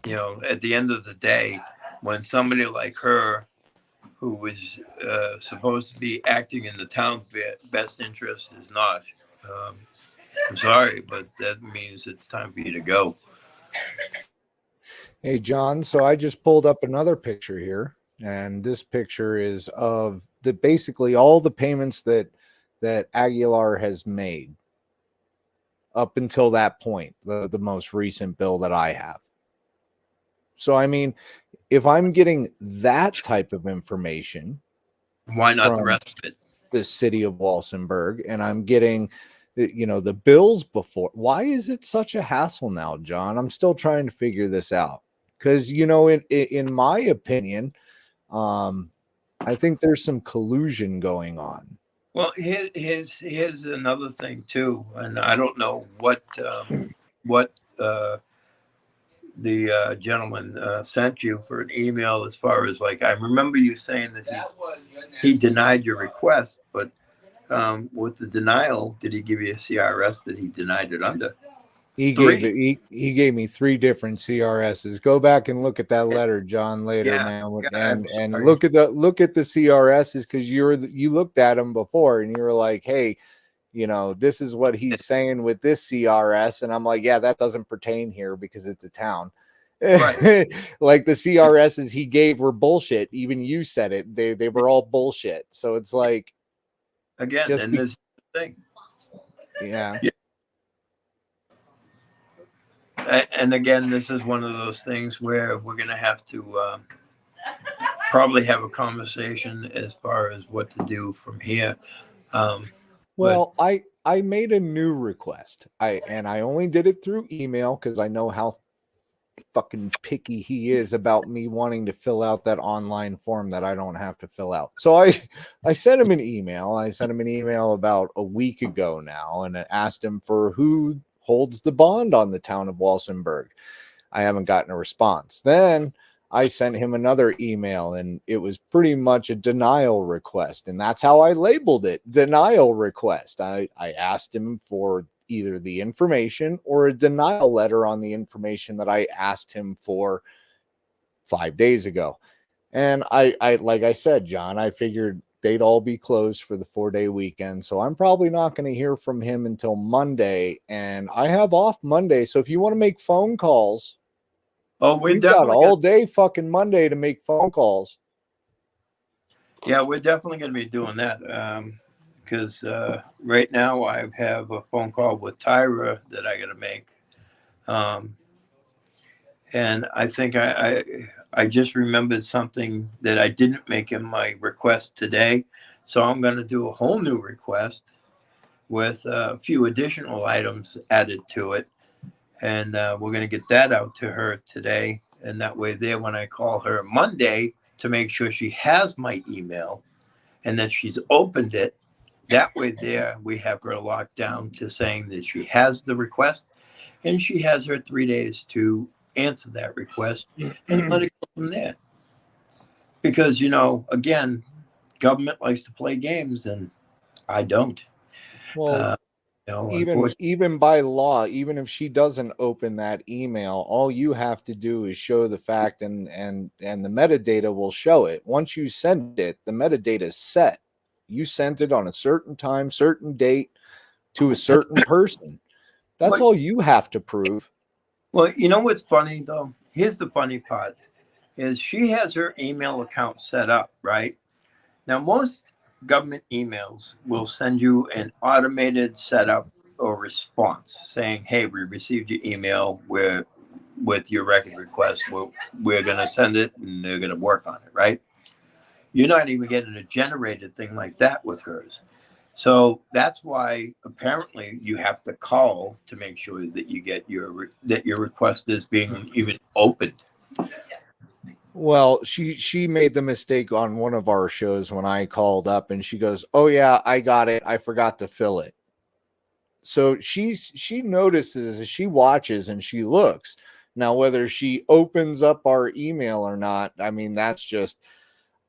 you know, at the end of the day, when somebody like her, who was supposed to be acting in the town's best interest, is not, I'm sorry, but that means it's time for you to go. Hey, John, so I just pulled up another picture here, and this picture is of basically all the payments that Aguilar has made up until that point, the most recent bill that I have. So, I mean, if I'm getting that type of information, why not the rest of it? The city of Walsenburg, and I'm getting, you know, the bills before. Why is it such a hassle now, John? I'm still trying to figure this out because, you know, in my opinion, I think there's some collusion going on. Well, here's another thing too, and I don't know what the gentleman sent you for an email as far as like, I remember you saying that he denied your request, but with the denial, did he give you a CRS that he denied it under? He gave me 3 different CRSs. Go back and look at that letter, John, later, man, and look at the CRSs because you looked at them before and you were like, hey, you know, this is what he's saying with this CRS. And I'm like, yeah, that doesn't pertain here because it's a town. Right. Like the CRSs he gave were bullshit. Even you said it. They were all bullshit. So it's like, again, and this thing. Yeah. And again, this is one of those things where we're going to have to probably have a conversation as far as what to do from here. Well, I made a new request. I only did it through email because I know how fucking picky he is about me wanting to fill out that online form that I don't have to fill out. So I sent him an email. I sent him an email about a week ago now, and I asked him for who holds the bond on the town of Walsenburg. I haven't gotten a response. Then I sent him another email, and it was pretty much a denial request. And that's how I labeled it, denial request. I asked him for either the information or a denial letter on the information that I asked him for 5 days ago. And I like I said, John, I figured they'd all be closed for the 4-day weekend. So I'm probably not going to hear from him until Monday. And I have off Monday. So if you want to make phone calls, we've got all day fucking Monday to make phone calls. Yeah, we're definitely going to be doing that because right now I have a phone call with Tyra that I got to make. And I think I just remembered something that I didn't make in my request today. So I'm going to do a whole new request with a few additional items added to it. And we're going to get that out to her today. And that way there, when I call her Monday to make sure she has my email and then she's opened it. That way there we have her locked down to saying that she has the request, and she has her 3 days to answer that request and let it go from there. Because, again, government likes to play games and I don't. Well, even by law, even if she doesn't open that email, all you have to do is show the fact and the metadata will show it. Once you send it, the metadata is set. You sent it on a certain time, certain date to a certain person. That's all you have to prove. Well, you know what's funny though? Here's the funny part is she has her email account set up, right? Now, most government emails will send you an automated setup or response saying, hey, we received your email with your record request. We're going to send it and they're going to work on it, right? You're not even getting a generated thing like that with hers. So that's why apparently you have to call to make sure that you get your request is being even opened. Well, she made the mistake on one of our shows when I called up and she goes, oh yeah, I got it. I forgot to fill it. So she notices, she watches and she looks. Now, whether she opens up our email or not, I mean, that's just,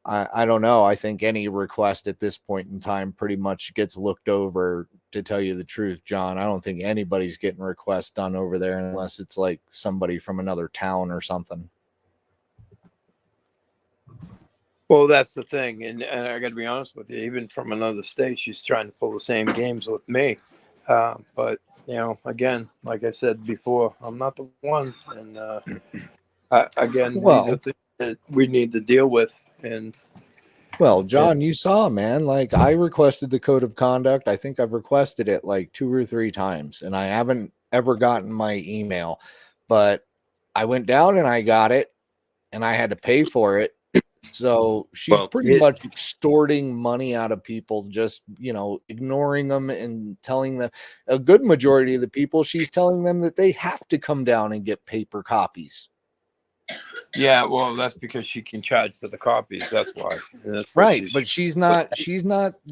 I don't know. I think any request at this point in time pretty much gets looked over, to tell you the truth, John. I don't think anybody's getting requests done over there unless it's like somebody from another town or something. Well, that's the thing. And I got to be honest with you, even from another state, she's trying to pull the same games with me. But, again, like I said before, I'm not the one. And again, these are things that we need to deal with. And well, John, you saw, man, like I requested the code of conduct. I think I've requested it like 2 or 3 times and I haven't ever gotten my email, but I went down and I got it and I had to pay for it. So she's pretty much extorting money out of people, just, ignoring them and telling them, a good majority of the people, she's telling them that they have to come down and get paper copies. Yeah, well, that's because she can charge for the copies. That's why. That's right. But she's not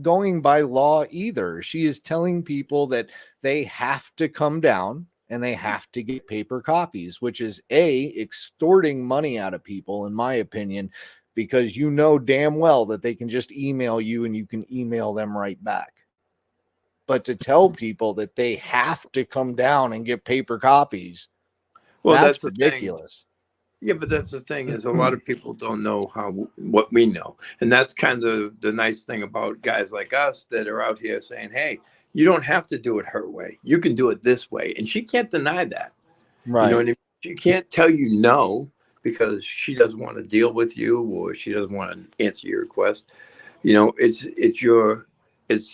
going by law either. She is telling people that they have to come down and they have to get paper copies, which is extorting money out of people, in my opinion, because damn well that they can just email you and you can email them right back. But to tell people that they have to come down and get paper copies, that's ridiculous. Yeah, but that's the thing is a lot of people don't know what we know. And that's kind of the nice thing about guys like us that are out here saying, hey, you don't have to do it her way. You can do it this way. And she can't deny that. Right. You know what I mean? She can't tell you no because she doesn't want to deal with you or she doesn't want to answer your request. It's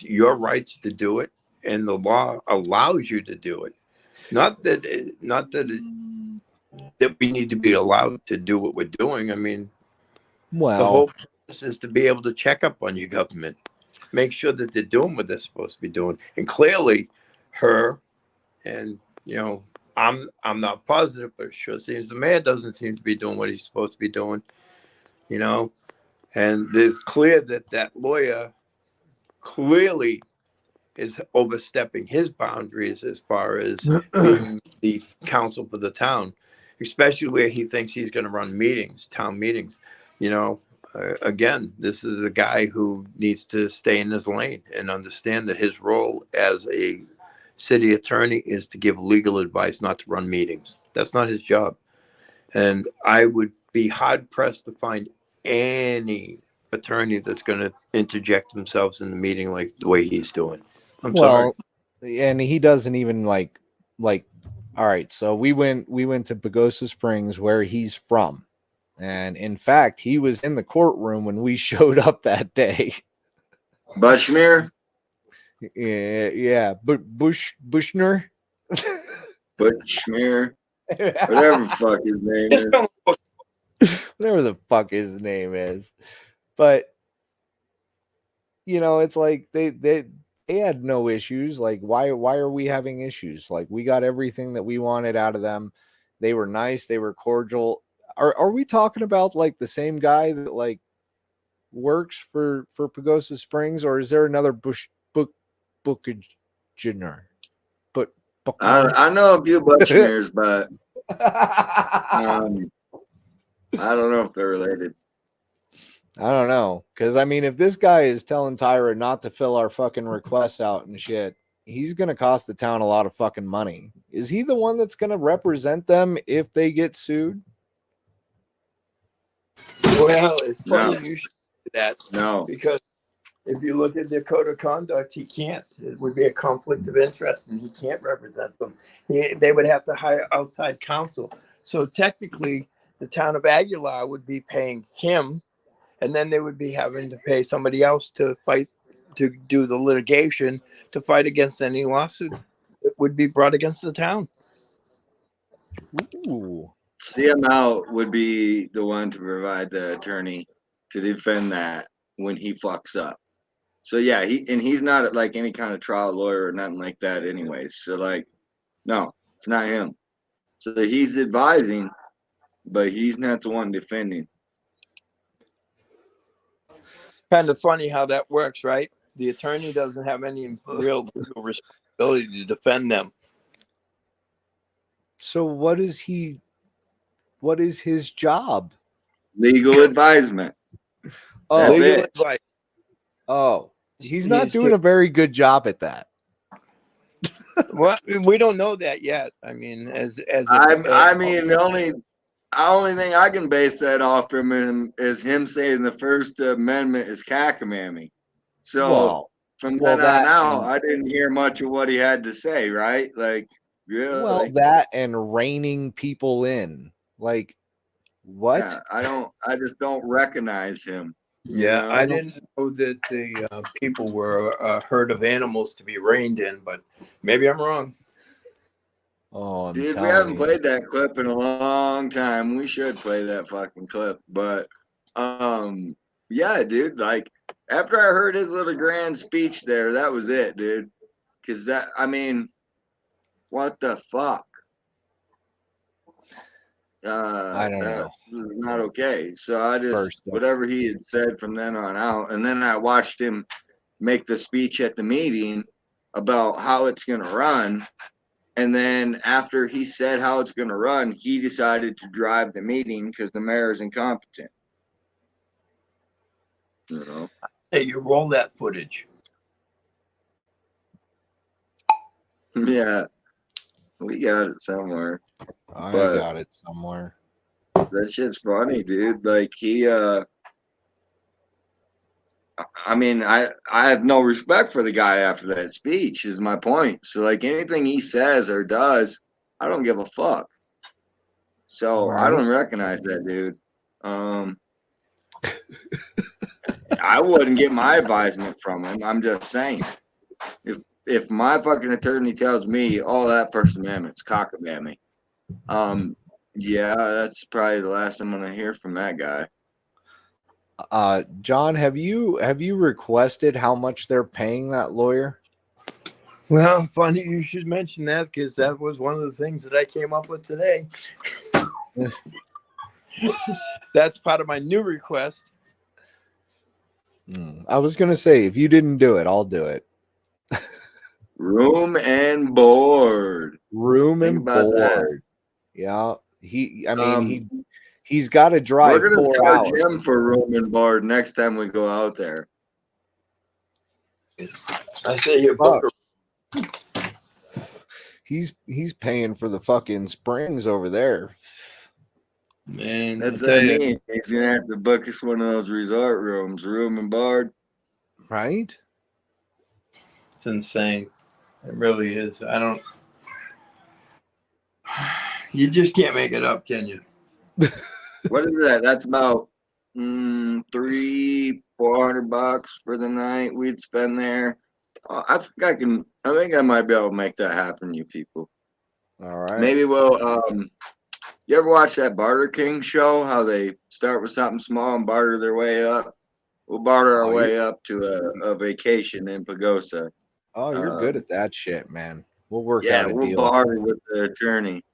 your rights to do it. And the law allows you to do it. Not that we need to be allowed to do what we're doing. I mean, the whole purpose is to be able to check up on your government, make sure that they're doing what they're supposed to be doing. And clearly her and, I'm not positive, but it sure seems the mayor doesn't seem to be doing what he's supposed to be doing, and there's clear that lawyer clearly is overstepping his boundaries as far as being the counsel for the town, especially where he thinks he's going to run town meetings. Again, this is a guy who needs to stay in his lane and understand that his role as a city attorney is to give legal advice, not to run meetings. That's not his job. And I would be hard pressed to find any attorney that's going to interject themselves in the meeting like the way he's doing. I'm sorry. And he doesn't even like, all right. So we went to Pagosa Springs where he's from. And in fact, he was in the courtroom when we showed up that day. Bushmere? Yeah. Bushner? Bushmere? Whatever the fuck his name is. Whatever the fuck his name is. But, it's like they had no issues. Like, why are we having issues? Like, we got everything that we wanted out of them. They were nice. They were cordial. Are we talking about like the same guy that like works for Pagosa Springs, or is there another Buchanan? But I know a few Buccaneers, but I don't know if they're related. I don't know, because I mean, if this guy is telling Tyra not to fill our fucking requests out and shit, he's gonna cost the town a lot of fucking money. Is he the one that's gonna represent them if they get sued? Well, it's funny No. you should say that. No. Because if you look at the code of conduct, he can't. It would be a conflict of interest, and he can't represent them. They would have to hire outside counsel. So technically, the town of Aguilar would be paying him, and then they would be having to pay somebody else to fight, to do the litigation, to fight against any lawsuit that would be brought against the town. Ooh. CML would be the one to provide the attorney to defend that when he fucks up. So yeah, he's not like any kind of trial lawyer or nothing like that anyways. So like, no, it's not him. So he's advising, but he's not the one defending. Kind of funny how that works, right? The attorney doesn't have any real legal responsibility to defend them. So what is his job? Legal advisement. Oh, Legal advice. Oh, he's not doing a very good job at that. Well, we don't know that yet. I mean, the only thing I can base that off from him is him saying the First Amendment is cackamamie. So from then on out, I didn't hear much of what he had to say, right? Like, yeah. Well, that and reining people in. Like, what? Yeah, I just don't recognize him. Yeah, You know? I didn't know that the people were a herd of animals to be reined in, but maybe I'm wrong. Oh, Dude, we haven't played that clip in a long time. We should play that fucking clip. But yeah, dude, like after I heard his little grand speech there, that was it, dude. Cause what the fuck? I don't know. This is not okay. So I just whatever he had said from then on out, and then I watched him make the speech at the meeting about how it's gonna run. And then after he said how it's going to run, he decided to drive the meeting because the mayor is incompetent. You know? Hey, you roll that footage. Yeah. We got it somewhere. I got it somewhere. That shit's funny, dude. Like I have no respect for the guy after that speech is my point. So like anything he says or does, I don't give a fuck. So I don't recognize that dude. I wouldn't get my advisement from him. I'm just saying. If my fucking attorney tells me all that First Amendment's cockamamie, yeah, that's probably the last I'm gonna hear from that guy. John, have you requested how much they're paying that lawyer? Well, funny you should mention that because that was one of the things that I came up with today. That's part of my new request. I was gonna say if you didn't do it, I'll do it. Room and board. Room and board. Yeah, he's got to drive. We're gonna 4 hours. charge him for room and board next time we go out there. I say you book. He's paying for the fucking springs over there. Man, that's what I mean. He's gonna have to book us one of those resort rooms, room and board. Right? It's insane. It really is. You just can't make it up, can you? What is that? That's about $300-400 for the night we'd spend there. I think I might be able to make that happen, you people. All right. Maybe we'll you ever watch that Barter King show? How they start with something small and barter their way up? We'll barter our way up to a vacation in Pagosa. Oh, you're good at that shit, man. We'll work out a we'll deal. barter with the attorney.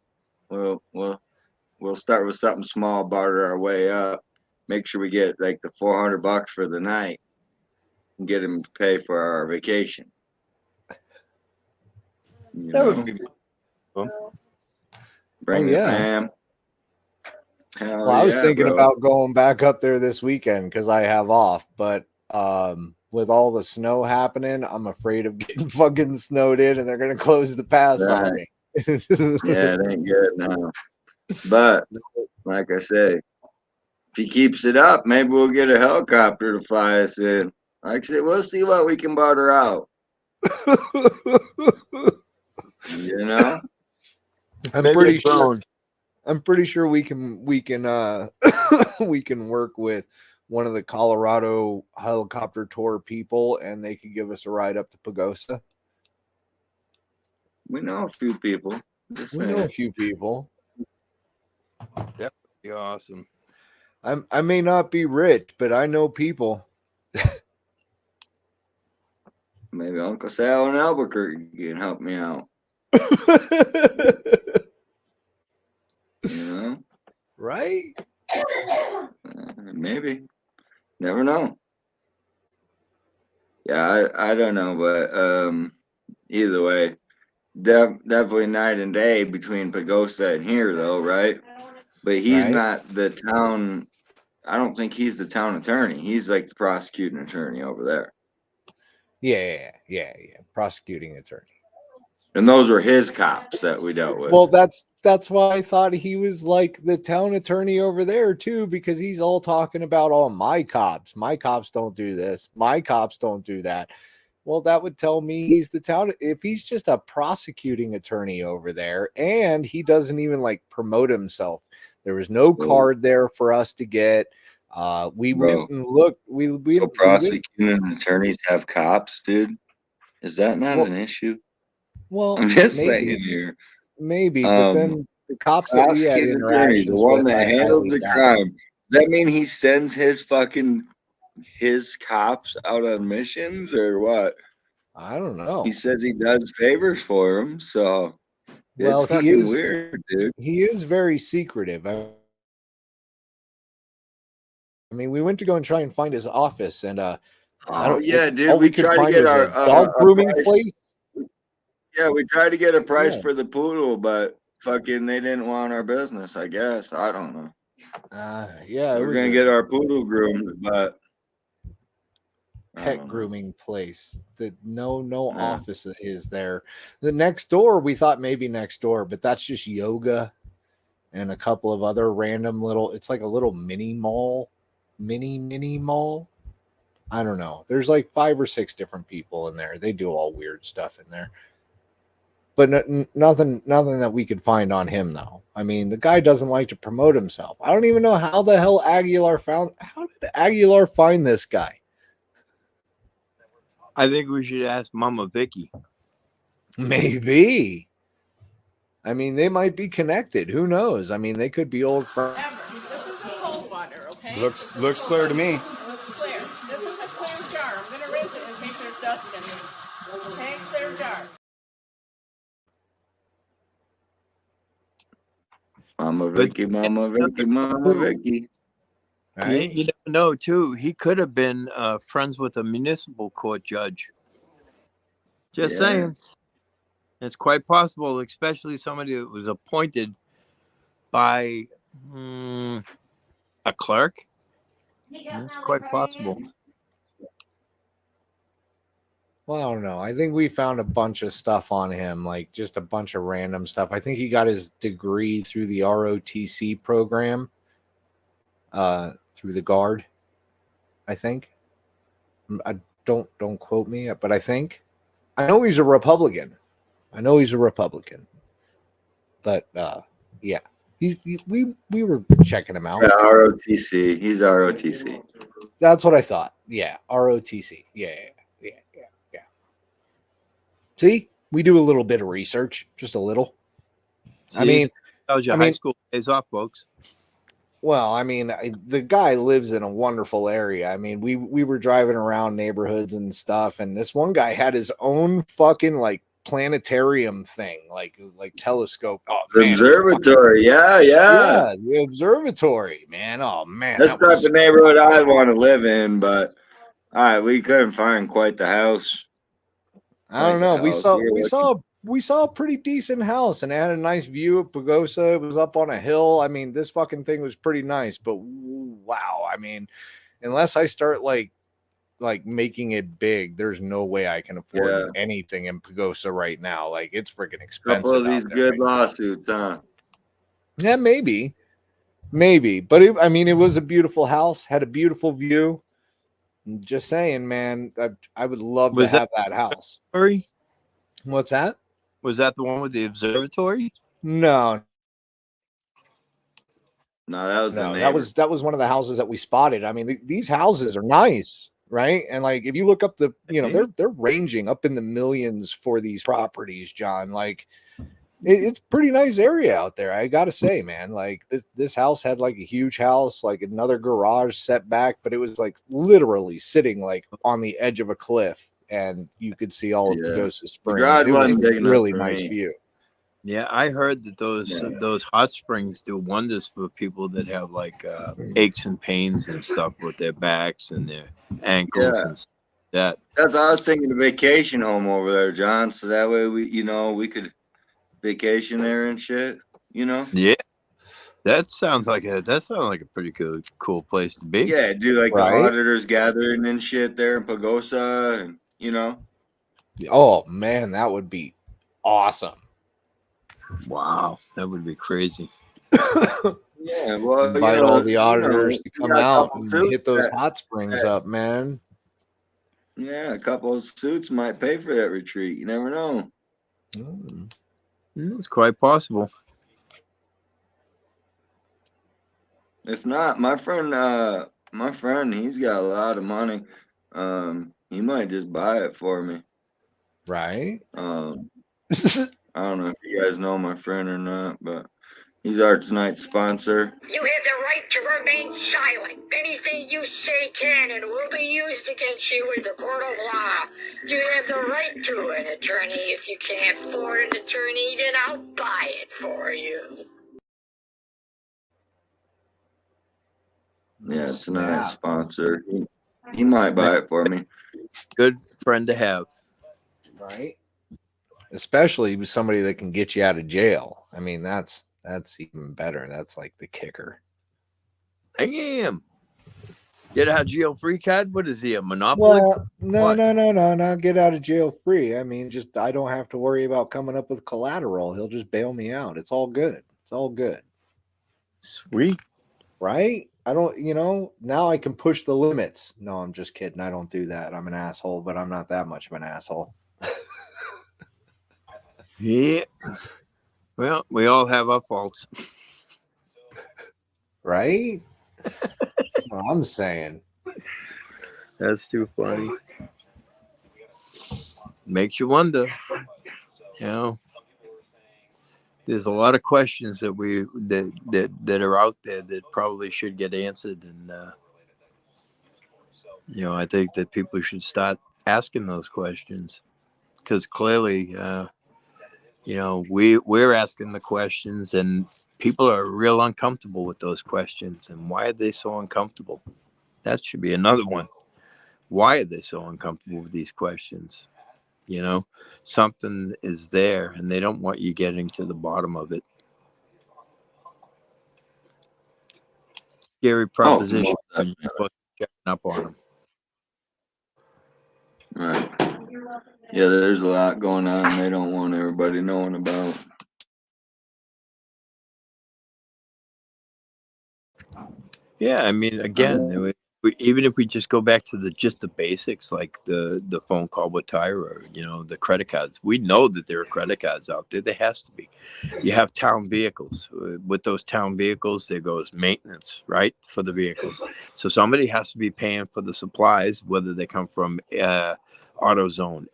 We'll start with something small, barter our way up. make sure we get like the $400 for the night and get him to pay for our vacation. That would be cool. Bring the fam. Well, I was thinking about going back up there this weekend because I have off, but with all the snow happening, I'm afraid of getting fucking snowed in, and they're gonna close the pass on me. Yeah, it ain't good now. But like I say, if he keeps it up, maybe we'll get a helicopter to fly us in. Like I said, we'll see what we can barter out. You know, I'm pretty sure we can we can work with one of the Colorado helicopter tour people, and they could give us a ride up to Pagosa. We know a few people. Know a few people. That would be awesome. I may not be rich, but I know people. Maybe Uncle Sal in Albuquerque can help me out. You know, right? Maybe. Never know. Yeah, I don't know, but either way, definitely night and day between Pagosa and here, though, right? But he's not the town. I don't think he's the town attorney. He's like the prosecuting attorney over there. Yeah. Prosecuting attorney. And those were his cops that we dealt with. Well, that's why I thought he was like the town attorney over there too, because he's all talking about all my cops. My cops don't do this. My cops don't do that. Well, that would tell me he's the town. If he's just a prosecuting attorney over there, and he doesn't even like promote himself. There was no card there for us to get. We went and looked. So prosecuting attorneys have cops, dude. Is that not an issue? Well, I'm just saying here. Maybe, but then the cops that we had interactions the one with, that handles the crime. Does that mean he sends his cops out on missions or what? I don't know. He says he does favors for him, so it's fucking weird, dude. He is very secretive. I mean, we went to go and try and find his office, and dude, we tried to get our dog grooming place. Yeah, we tried to get a price for the poodle, but fucking they didn't want our business, I guess. I don't know. We're gonna get our poodle groomed, but pet grooming place. No office is there. The next door, we thought maybe next door, but that's just yoga and a couple of other random little. It's like a little mini mall. I don't know. There's like 5 or 6 different people in there. They do all weird stuff in there. But nothing that we could find on him, though. I mean, the guy doesn't like to promote himself. I don't even know how the hell Aguilar found. How did Aguilar find this guy? I think we should ask Mama Vicky. Maybe. I mean, they might be connected. Who knows? I mean, they cold be old friends. This is a cold water, okay? Looks clear to me. Looks clear. This is a clear jar. I'm going to rinse it in case there's dust in it. Okay, clear jar. Mama Vicky. Right? You never know, too. He could have been friends with a municipal court judge. Just saying. It's quite possible, especially somebody that was appointed by a clerk. It's quite possible. Well, I don't know. I think we found a bunch of stuff on him, like just a bunch of random stuff. I think he got his degree through the ROTC program, through the Guard. I think. I don't quote me, but I know he's a Republican. But yeah, we were checking him out. Yeah, ROTC. He's ROTC. That's what I thought. Yeah, ROTC. Yeah. See, we do a little bit of research, just a little. See, high school days off, folks. Well, I mean, the guy lives in a wonderful area. I mean, we were driving around neighborhoods and stuff, and this one guy had his own fucking like planetarium thing, like telescope. Oh The man, observatory. Yeah. the observatory, man. Oh man, That's that not was the neighborhood I want to live in, but all right, we couldn't find quite the house. I don't know. We were saw a pretty decent house, and it had a nice view of Pagosa. It was up on a hill. I mean, this fucking thing was pretty nice. But wow, I mean, unless I start like making it big, there's no way I can afford anything in Pagosa right now. Like, it's freaking expensive. Couple of these out there good right now. lawsuits, huh? Yeah, maybe, but it was a beautiful house, had a beautiful view. I'm just saying, man, I would love to have that house. What's that? Was that the one with the observatory? No, that was that was one of the houses that we spotted. I mean, these houses are nice, right? And like, if you look up they're ranging up in the millions for these properties, John. Like, it's pretty nice area out there, I gotta say, man. Like, this house had like a huge house, like another garage set back, but it was like literally sitting like on the edge of a cliff, and you could see all of Pagosa Springs. It was a really nice view. Yeah, I heard that those hot springs do wonders for people that have like aches and pains and stuff with their backs and their ankles and stuff like that. That's what I was thinking, a vacation home over there, John. So that way we could vacation there and shit. Yeah, that sounds like a pretty cool place to be. Yeah, do like the auditors gathering and shit there in Pagosa, and Oh man, that would be awesome. Wow, that would be crazy. Yeah, well, invite all the auditors to come out and hit those hot springs up, man. Yeah, a couple of suits might pay for that retreat. You never know. It's quite possible. If not, my friend, he's got a lot of money. He might just buy it for me. Right? I don't know if you guys know my friend or not, but he's our tonight's sponsor. You have the right to remain silent. Anything you say can and will be used against you in the court of law. You have the right to an attorney. If you can't afford an attorney, then I'll buy it for you. Yeah, tonight's sponsor. He might buy it for me. Good friend to have. Right? Especially with somebody that can get you out of jail. I mean, that's even better. That's like the kicker. Damn. Get out of jail free card? What is he, a monopoly? Well, no. Get out of jail free. I mean, just I don't have to worry about coming up with collateral. He'll just bail me out. It's all good. It's all good. Sweet. Right? I don't, now I can push the limits. No, I'm just kidding. I don't do that. I'm an asshole, but I'm not that much of an asshole. Yeah. Well, we all have our faults. Right? That's what I'm saying. That's too funny. Makes you wonder. There's a lot of questions that are out there that probably should get answered, and I think that people should start asking those questions, because clearly we're asking the questions, and people are real uncomfortable with those questions. And why are they so uncomfortable? That should be another one. Why are they so uncomfortable with these questions? Something is there, and they don't want you getting to the bottom of it. Scary proposition. When you're checking up on them. Right. Yeah, there's a lot going on they don't want everybody knowing about. Yeah, I mean, again, even if we just go back to the basics, like the phone call with Tyra, the credit cards. We know that there are credit cards out there. There has to be. You have town vehicles. With those town vehicles, there goes maintenance, right, for the vehicles. So somebody has to be paying for the supplies, whether they come from AutoZone,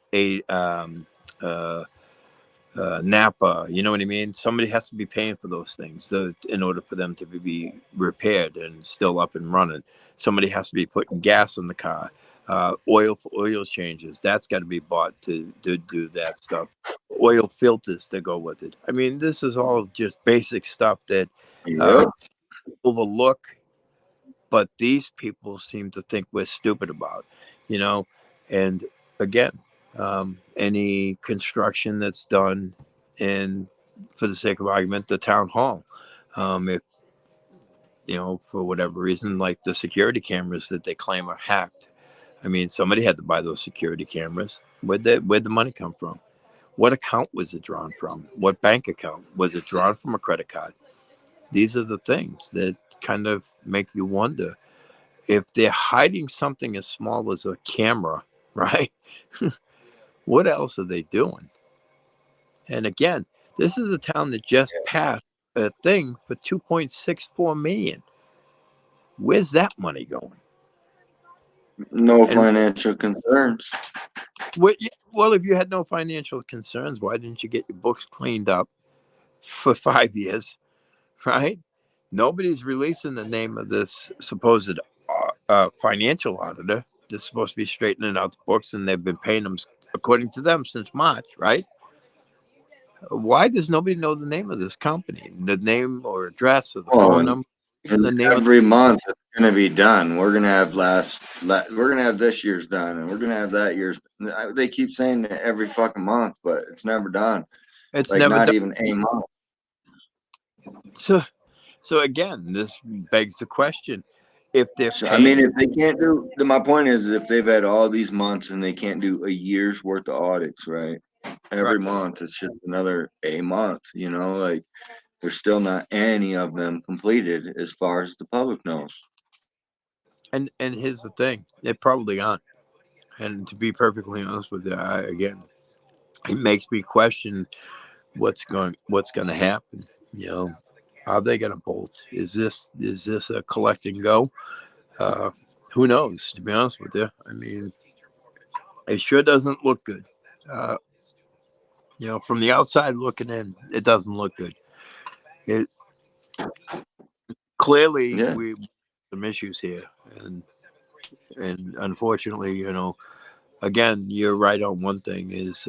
Napa, you know what I mean? Somebody has to be paying for those things in order for them to be repaired and still up and running. Somebody has to be putting gas in the car. Oil for oil changes, that's got to be bought to do that stuff. Oil filters to go with it. I mean, this is all just basic stuff that overlook, but these people seem to think we're stupid about, you know. And again, any construction that's done in, for the sake of argument, the town hall, if you know, for whatever reason, like the security cameras that they claim are hacked. I mean, somebody had to buy those security cameras. Where'd the money come from? What account was it drawn from? What bank account? Was it drawn from a credit card? These are the things that kind of make you wonder if they're hiding something as small as a camera, right? What else are they doing? And again, this is a town that just passed a thing for $2.64 million. Where's that money going? No financial concerns. Well, if you had no financial concerns, why didn't you get your books cleaned up for 5 years, right? Nobody's releasing the name of this supposed financial auditor that's supposed to be straightening out the books, and they've been paying them, according to them, since March, right? Why does nobody know the name of this company, the name or address or the phone number? The name every month it's going to be done. We're going to have we're going to have this year's done, and we're going to have that year's. They keep saying that every fucking month, but it's never done. It's like never not done. even a month. So again, this begs the question: if they're I mean, if they can't do, my point is, if they've had all these months and they can't do a year's worth of audits, right? Every month, it's just another a month. You know, like there's still not any of them completed as far as the public knows. And here's the thing: they probably aren't. And to be perfectly honest with you, again, it makes me question what's going to happen. You know, are they going to bolt? Is this a collect and go? Who knows? To be honest with you, I mean, it sure doesn't look good. You know, from the outside looking in, it doesn't look good. It clearly we have some issues here, and unfortunately, you know, again, you're right on one thing is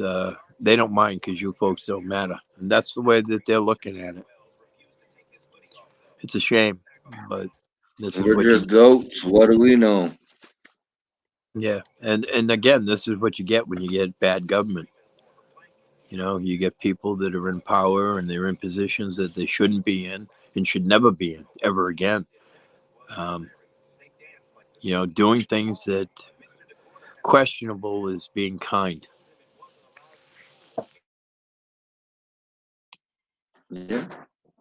they don't mind because you folks don't matter, and that's the way that they're looking at it. It's a shame, but we're just goats. What do we know? Yeah, and again, this is what you get when you get bad government. You know, you get people that are in power and they're in positions that they shouldn't be in and should never be in ever again. You know, doing things that questionable is being kind. Yeah,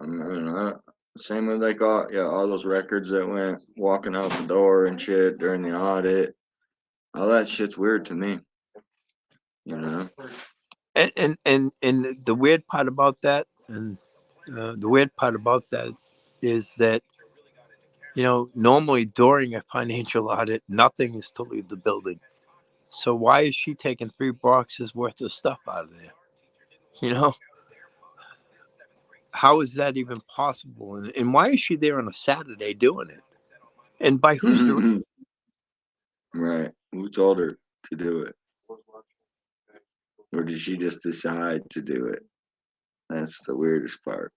I mean, same with like all those records that went walking out the door and shit during the audit. All that shit's weird to me. You know. And the weird part about that, is that, you know, normally during a financial audit, nothing is to leave the building. So why is she taking 3 boxes worth of stuff out of there? You know, how is that even possible? And why is she there on a Saturday doing it? And by who's doing it? Right. Who told her to do it? Or did she just decide to do it? That's the weirdest part.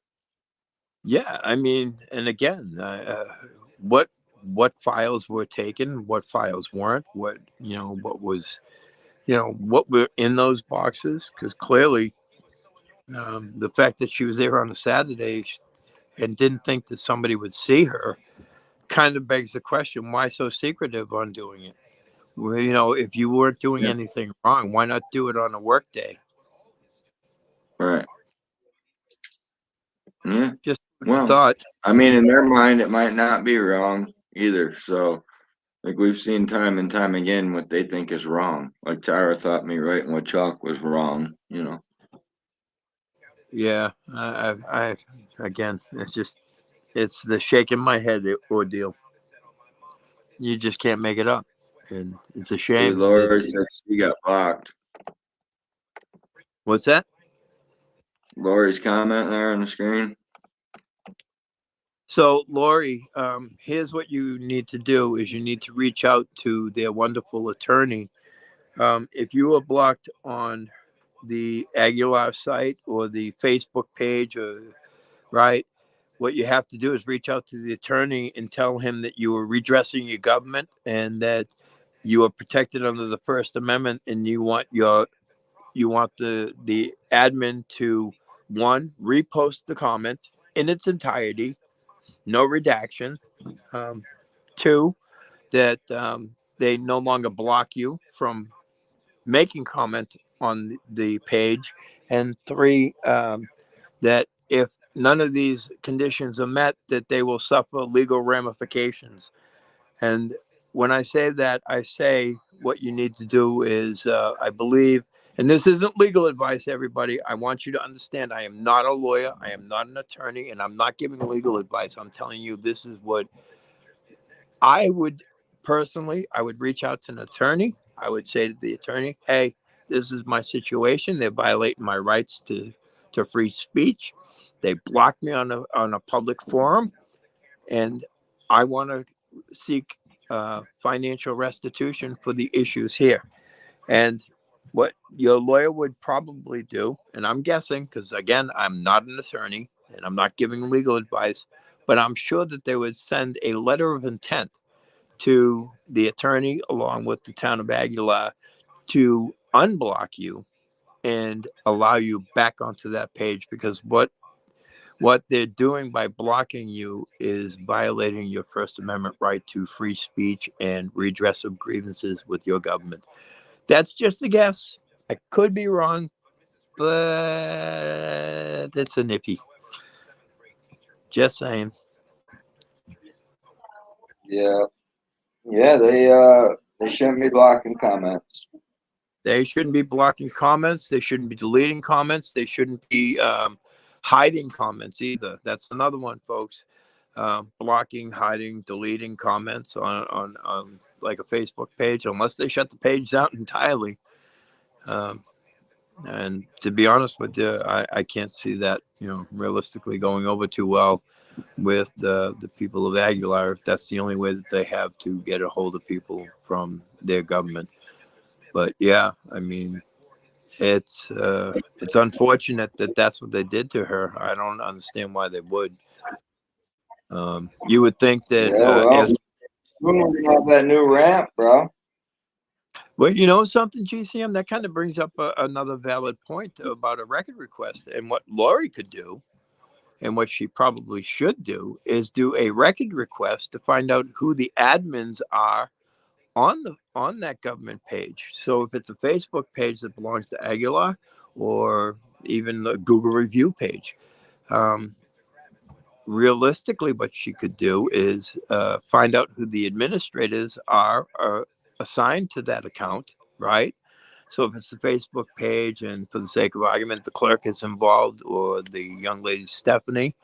Yeah, I mean, and again, what files were taken, what files weren't, what was, what were in those boxes? Because clearly, the fact that she was there on a Saturday and didn't think that somebody would see her kind of begs the question: why so secretive on doing it? Well, you know, if you weren't doing anything wrong, why not do it on a work day? Right. Yeah. Just thought. I mean, in their mind, it might not be wrong either. So, like we've seen time and time again, what they think is wrong. Like Tyra thought me right and what Chalk was wrong. You know. Yeah. I again, it's the shaking my head ordeal. You just can't make it up, and it's a shame. Lori said she got blocked. What's that? Lori's comment there on the screen. So, Lori, here's what you need to do: is you need to reach out to their wonderful attorney. If you are blocked on the Aguilar site or the Facebook page, right, what you have to do is reach out to the attorney and tell him that you are redressing your government and that you are protected under the First Amendment, and you want the admin to, one, repost the comment in its entirety, no redaction. Two, that they no longer block you from making comment on the page. And three, that if none of these conditions are met, that they will suffer legal ramifications. And when I say that, I say what you need to do is, I believe, and this isn't legal advice, everybody. I want you to understand I am not a lawyer. I am not an attorney, and I'm not giving legal advice. I'm telling you, this is what I would personally, I would reach out to an attorney. I would say to the attorney, hey, this is my situation. They're violating my rights to free speech. They blocked me on a public forum, and I want to seek financial restitution for the issues here. And what your lawyer would probably do, and I'm guessing, because again, I'm not an attorney and I'm not giving legal advice, but I'm sure that they would send a letter of intent to the attorney along with the town of Aguilar to unblock you and allow you back onto that page, because what they're doing by blocking you is violating your First Amendment right to free speech and redress of grievances with your government. That's just a guess. I could be wrong, but it's a nippy. Just saying. Yeah. Yeah, they shouldn't be blocking comments. They shouldn't be blocking comments. They shouldn't be deleting comments. They shouldn't be hiding comments either. That's another one, folks. Blocking, hiding, deleting comments on like a Facebook page, unless they shut the page down entirely. And to be honest with you, I can't see that, realistically going over too well with the people of Aguilar. If that's the only way that they have to get a hold of people from their government. But yeah, I mean, it's unfortunate that that's what they did to her. I don't understand why they would. You would think that soon we're gonna have that new ramp, bro. Well, you know something, GCM, that kind of brings up another valid point about a record request. And what Lori could do, and what she probably should do, is do a record request to find out who the admins are on that government page. So if it's a Facebook page that belongs to Aguilar, or even the Google review page, realistically, what she could do is find out who the administrators are assigned to that account, right? So if it's the Facebook page, and for the sake of argument, the clerk is involved, or the young lady Stephanie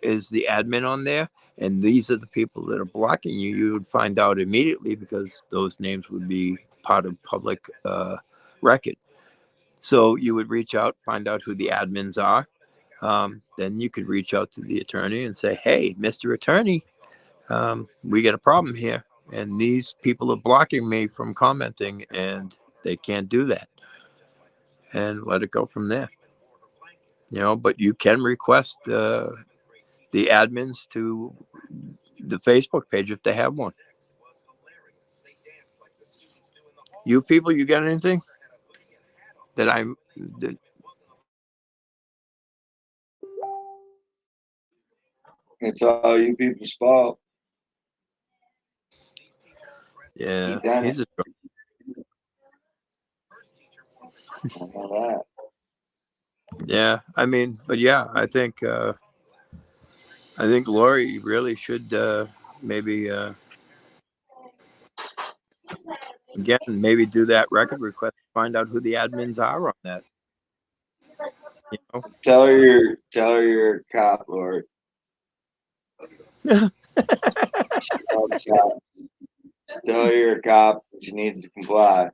is the admin on there, and these are the people that are blocking you, you would find out immediately, because those names would be part of public record. So you would reach out, find out who the admins are. Then you could reach out to the attorney and say, hey, Mr. Attorney, we got a problem here, and these people are blocking me from commenting, and they can't do that, and let it go from there. But you can request the admins to the Facebook page if they have one. You people, you got anything that It's all you people's fault. Yeah, he's yeah, I mean, but yeah, I think Lori really should maybe again, maybe do that record request, find out who the admins are on that. Tell her you're a cop, Lord. Tell her you're a cop, and she needs to comply.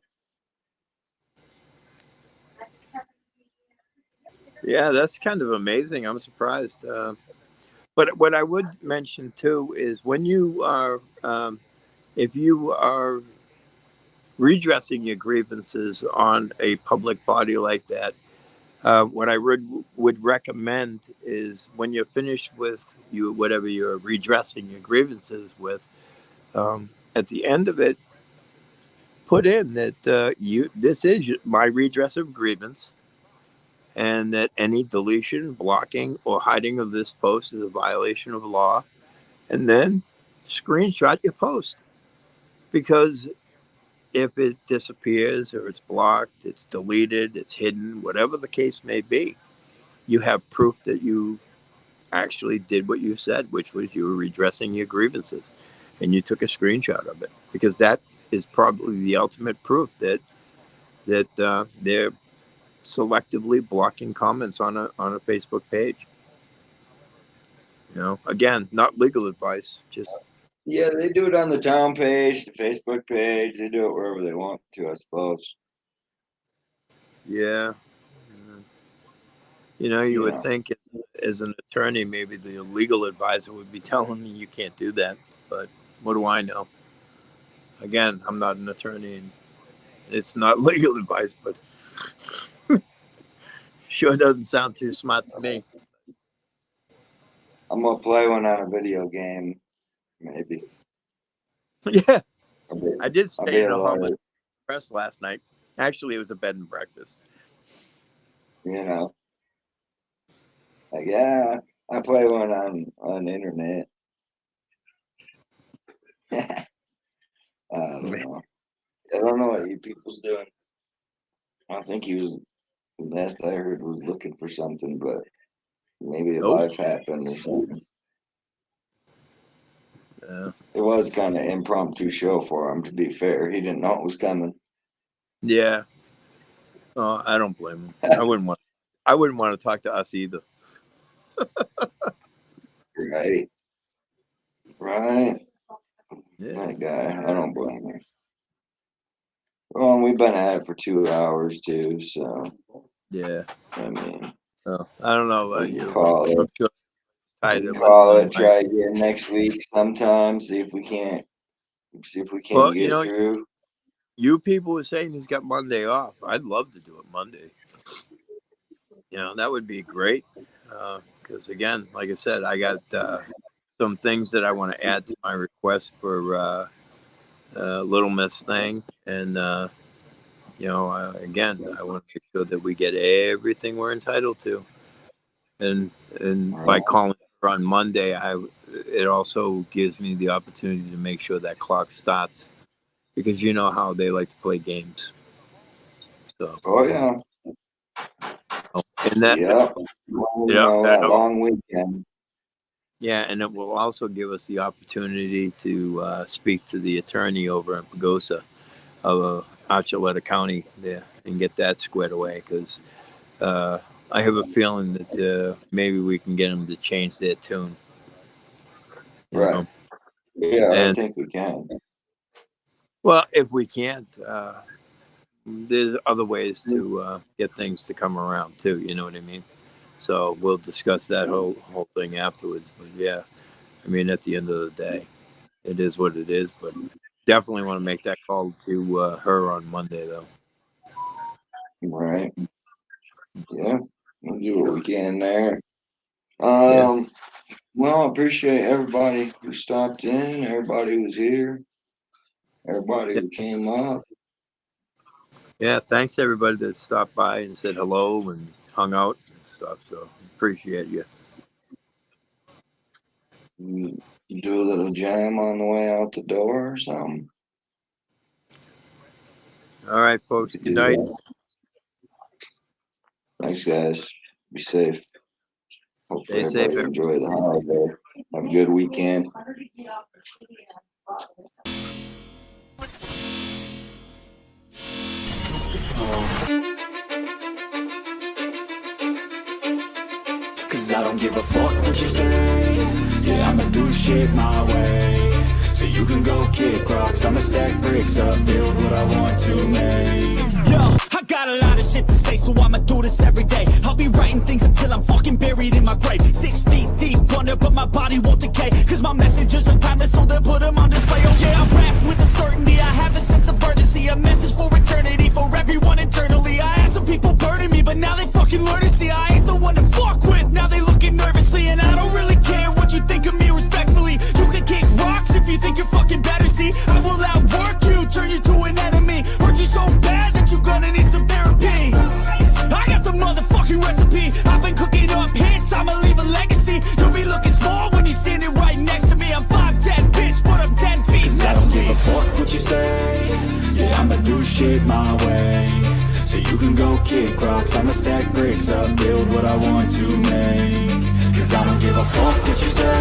Yeah, that's kind of amazing. I'm surprised. But what I would mention too is when you are, if you are redressing your grievances on a public body like that, what I would recommend is when you're finished with whatever you're redressing your grievances with, at the end of it, put in that this is my redress of grievance, and that any deletion, blocking, or hiding of this post is a violation of law, and then screenshot your post. Because if it disappears or it's blocked, it's deleted, it's hidden, whatever the case may be, you have proof that you actually did what you said, which was you were redressing your grievances, and you took a screenshot of it, because that is probably the ultimate proof that they're selectively blocking comments on a Facebook page. You know, again, not legal advice, just Yeah, they do it on the town page, the Facebook page. They do it wherever they want to, I suppose. yeah. You know, you would think as an attorney, maybe the legal advisor would be telling me you can't do that, but what do I know? Again, I'm not an attorney, and it's not legal advice, but sure doesn't sound too smart to me. I'm gonna play one on a video game, maybe. Yeah, I did stay in a Holiday Press last night. Actually, it was a bed and breakfast. You know, like, yeah, I play one on the internet. I don't know what you people's doing. I think he was, last I heard, was looking for something, but maybe life happened or something. Yeah. It was kind of impromptu show for him, to be fair. He didn't know it was coming. Yeah. Oh, I don't blame him. I wouldn't want to talk to us either. Right. Right. Yeah. That guy, I don't blame him. Well, we've been at it for 2 hours too, so yeah. I mean, I don't know about you. Call it. Try again next week sometime. See if we can't Well, get through. You people were saying he's got Monday off. I'd love to do it Monday. You know, that would be great. Because again, like I said, I got some things that I want to add to my request for Little Miss thing, and again, I want to make sure that we get everything we're entitled to. And by calling her on Monday, it also gives me the opportunity to make sure that clock starts, because you know how they like to play games. So. Oh yeah. And that, that long weekend. Yeah, and it will also give us the opportunity to speak to the attorney over at Pagosa of Archuleta County there and get that squared away, because I have a feeling that maybe we can get them to change their tune. Right. Yeah, And- I think we can. Well, if we can't, there's other ways to get things to come around too. You know what I mean? So we'll discuss that whole thing afterwards. But yeah, I mean, at the end of the day, it is what it is. But definitely want to make that call to her on Monday, though. Right. Yeah, we'll do what we can there. Well, I appreciate everybody who stopped in, everybody who was here, everybody who came up. Yeah, thanks everybody that stopped by and said hello and hung out and stuff. So appreciate you. You do a little jam on the way out the door or something. All right, folks. Good night. Thanks, guys. Be safe. Hopefully Stay safe, everybody enjoy the holiday. Have a good weekend. Cause I don't give a fuck what you say. Yeah, I'ma do shit my way. So you can go kick rocks, I'ma stack bricks up, build what I want to make. Yo, I got a lot of shit to say, so I'ma do this every day. I'll be writing things until I'm fucking buried in my grave. 6 feet deep under, but my put them on display. Oh yeah, I rap with a certainty. I have a sense of urgency, a message for eternity, for everyone internally. I had some people burning me, but now they fucking learn to see I ain't the one to fuck with. Now they looking nervously, and I don't really care what you think of me respectfully. You can kick rocks if you think you're fucking better. See, I will outwork you, turn you to an enemy. Hurt you so bad that you're gonna need some therapy. I got the motherfucking recipe. I've been cooking up hits, I'ma leave a legacy. You'll be looking small when you're standing right next to me. I'm 5'10", bitch, but I'm 10 feet. Cause I don't give a fuck what you say. Yeah, I'ma do shit my way. So you can go kick rocks, I'ma stack bricks up, build what I want to make. Cause I don't give a fuck what you say.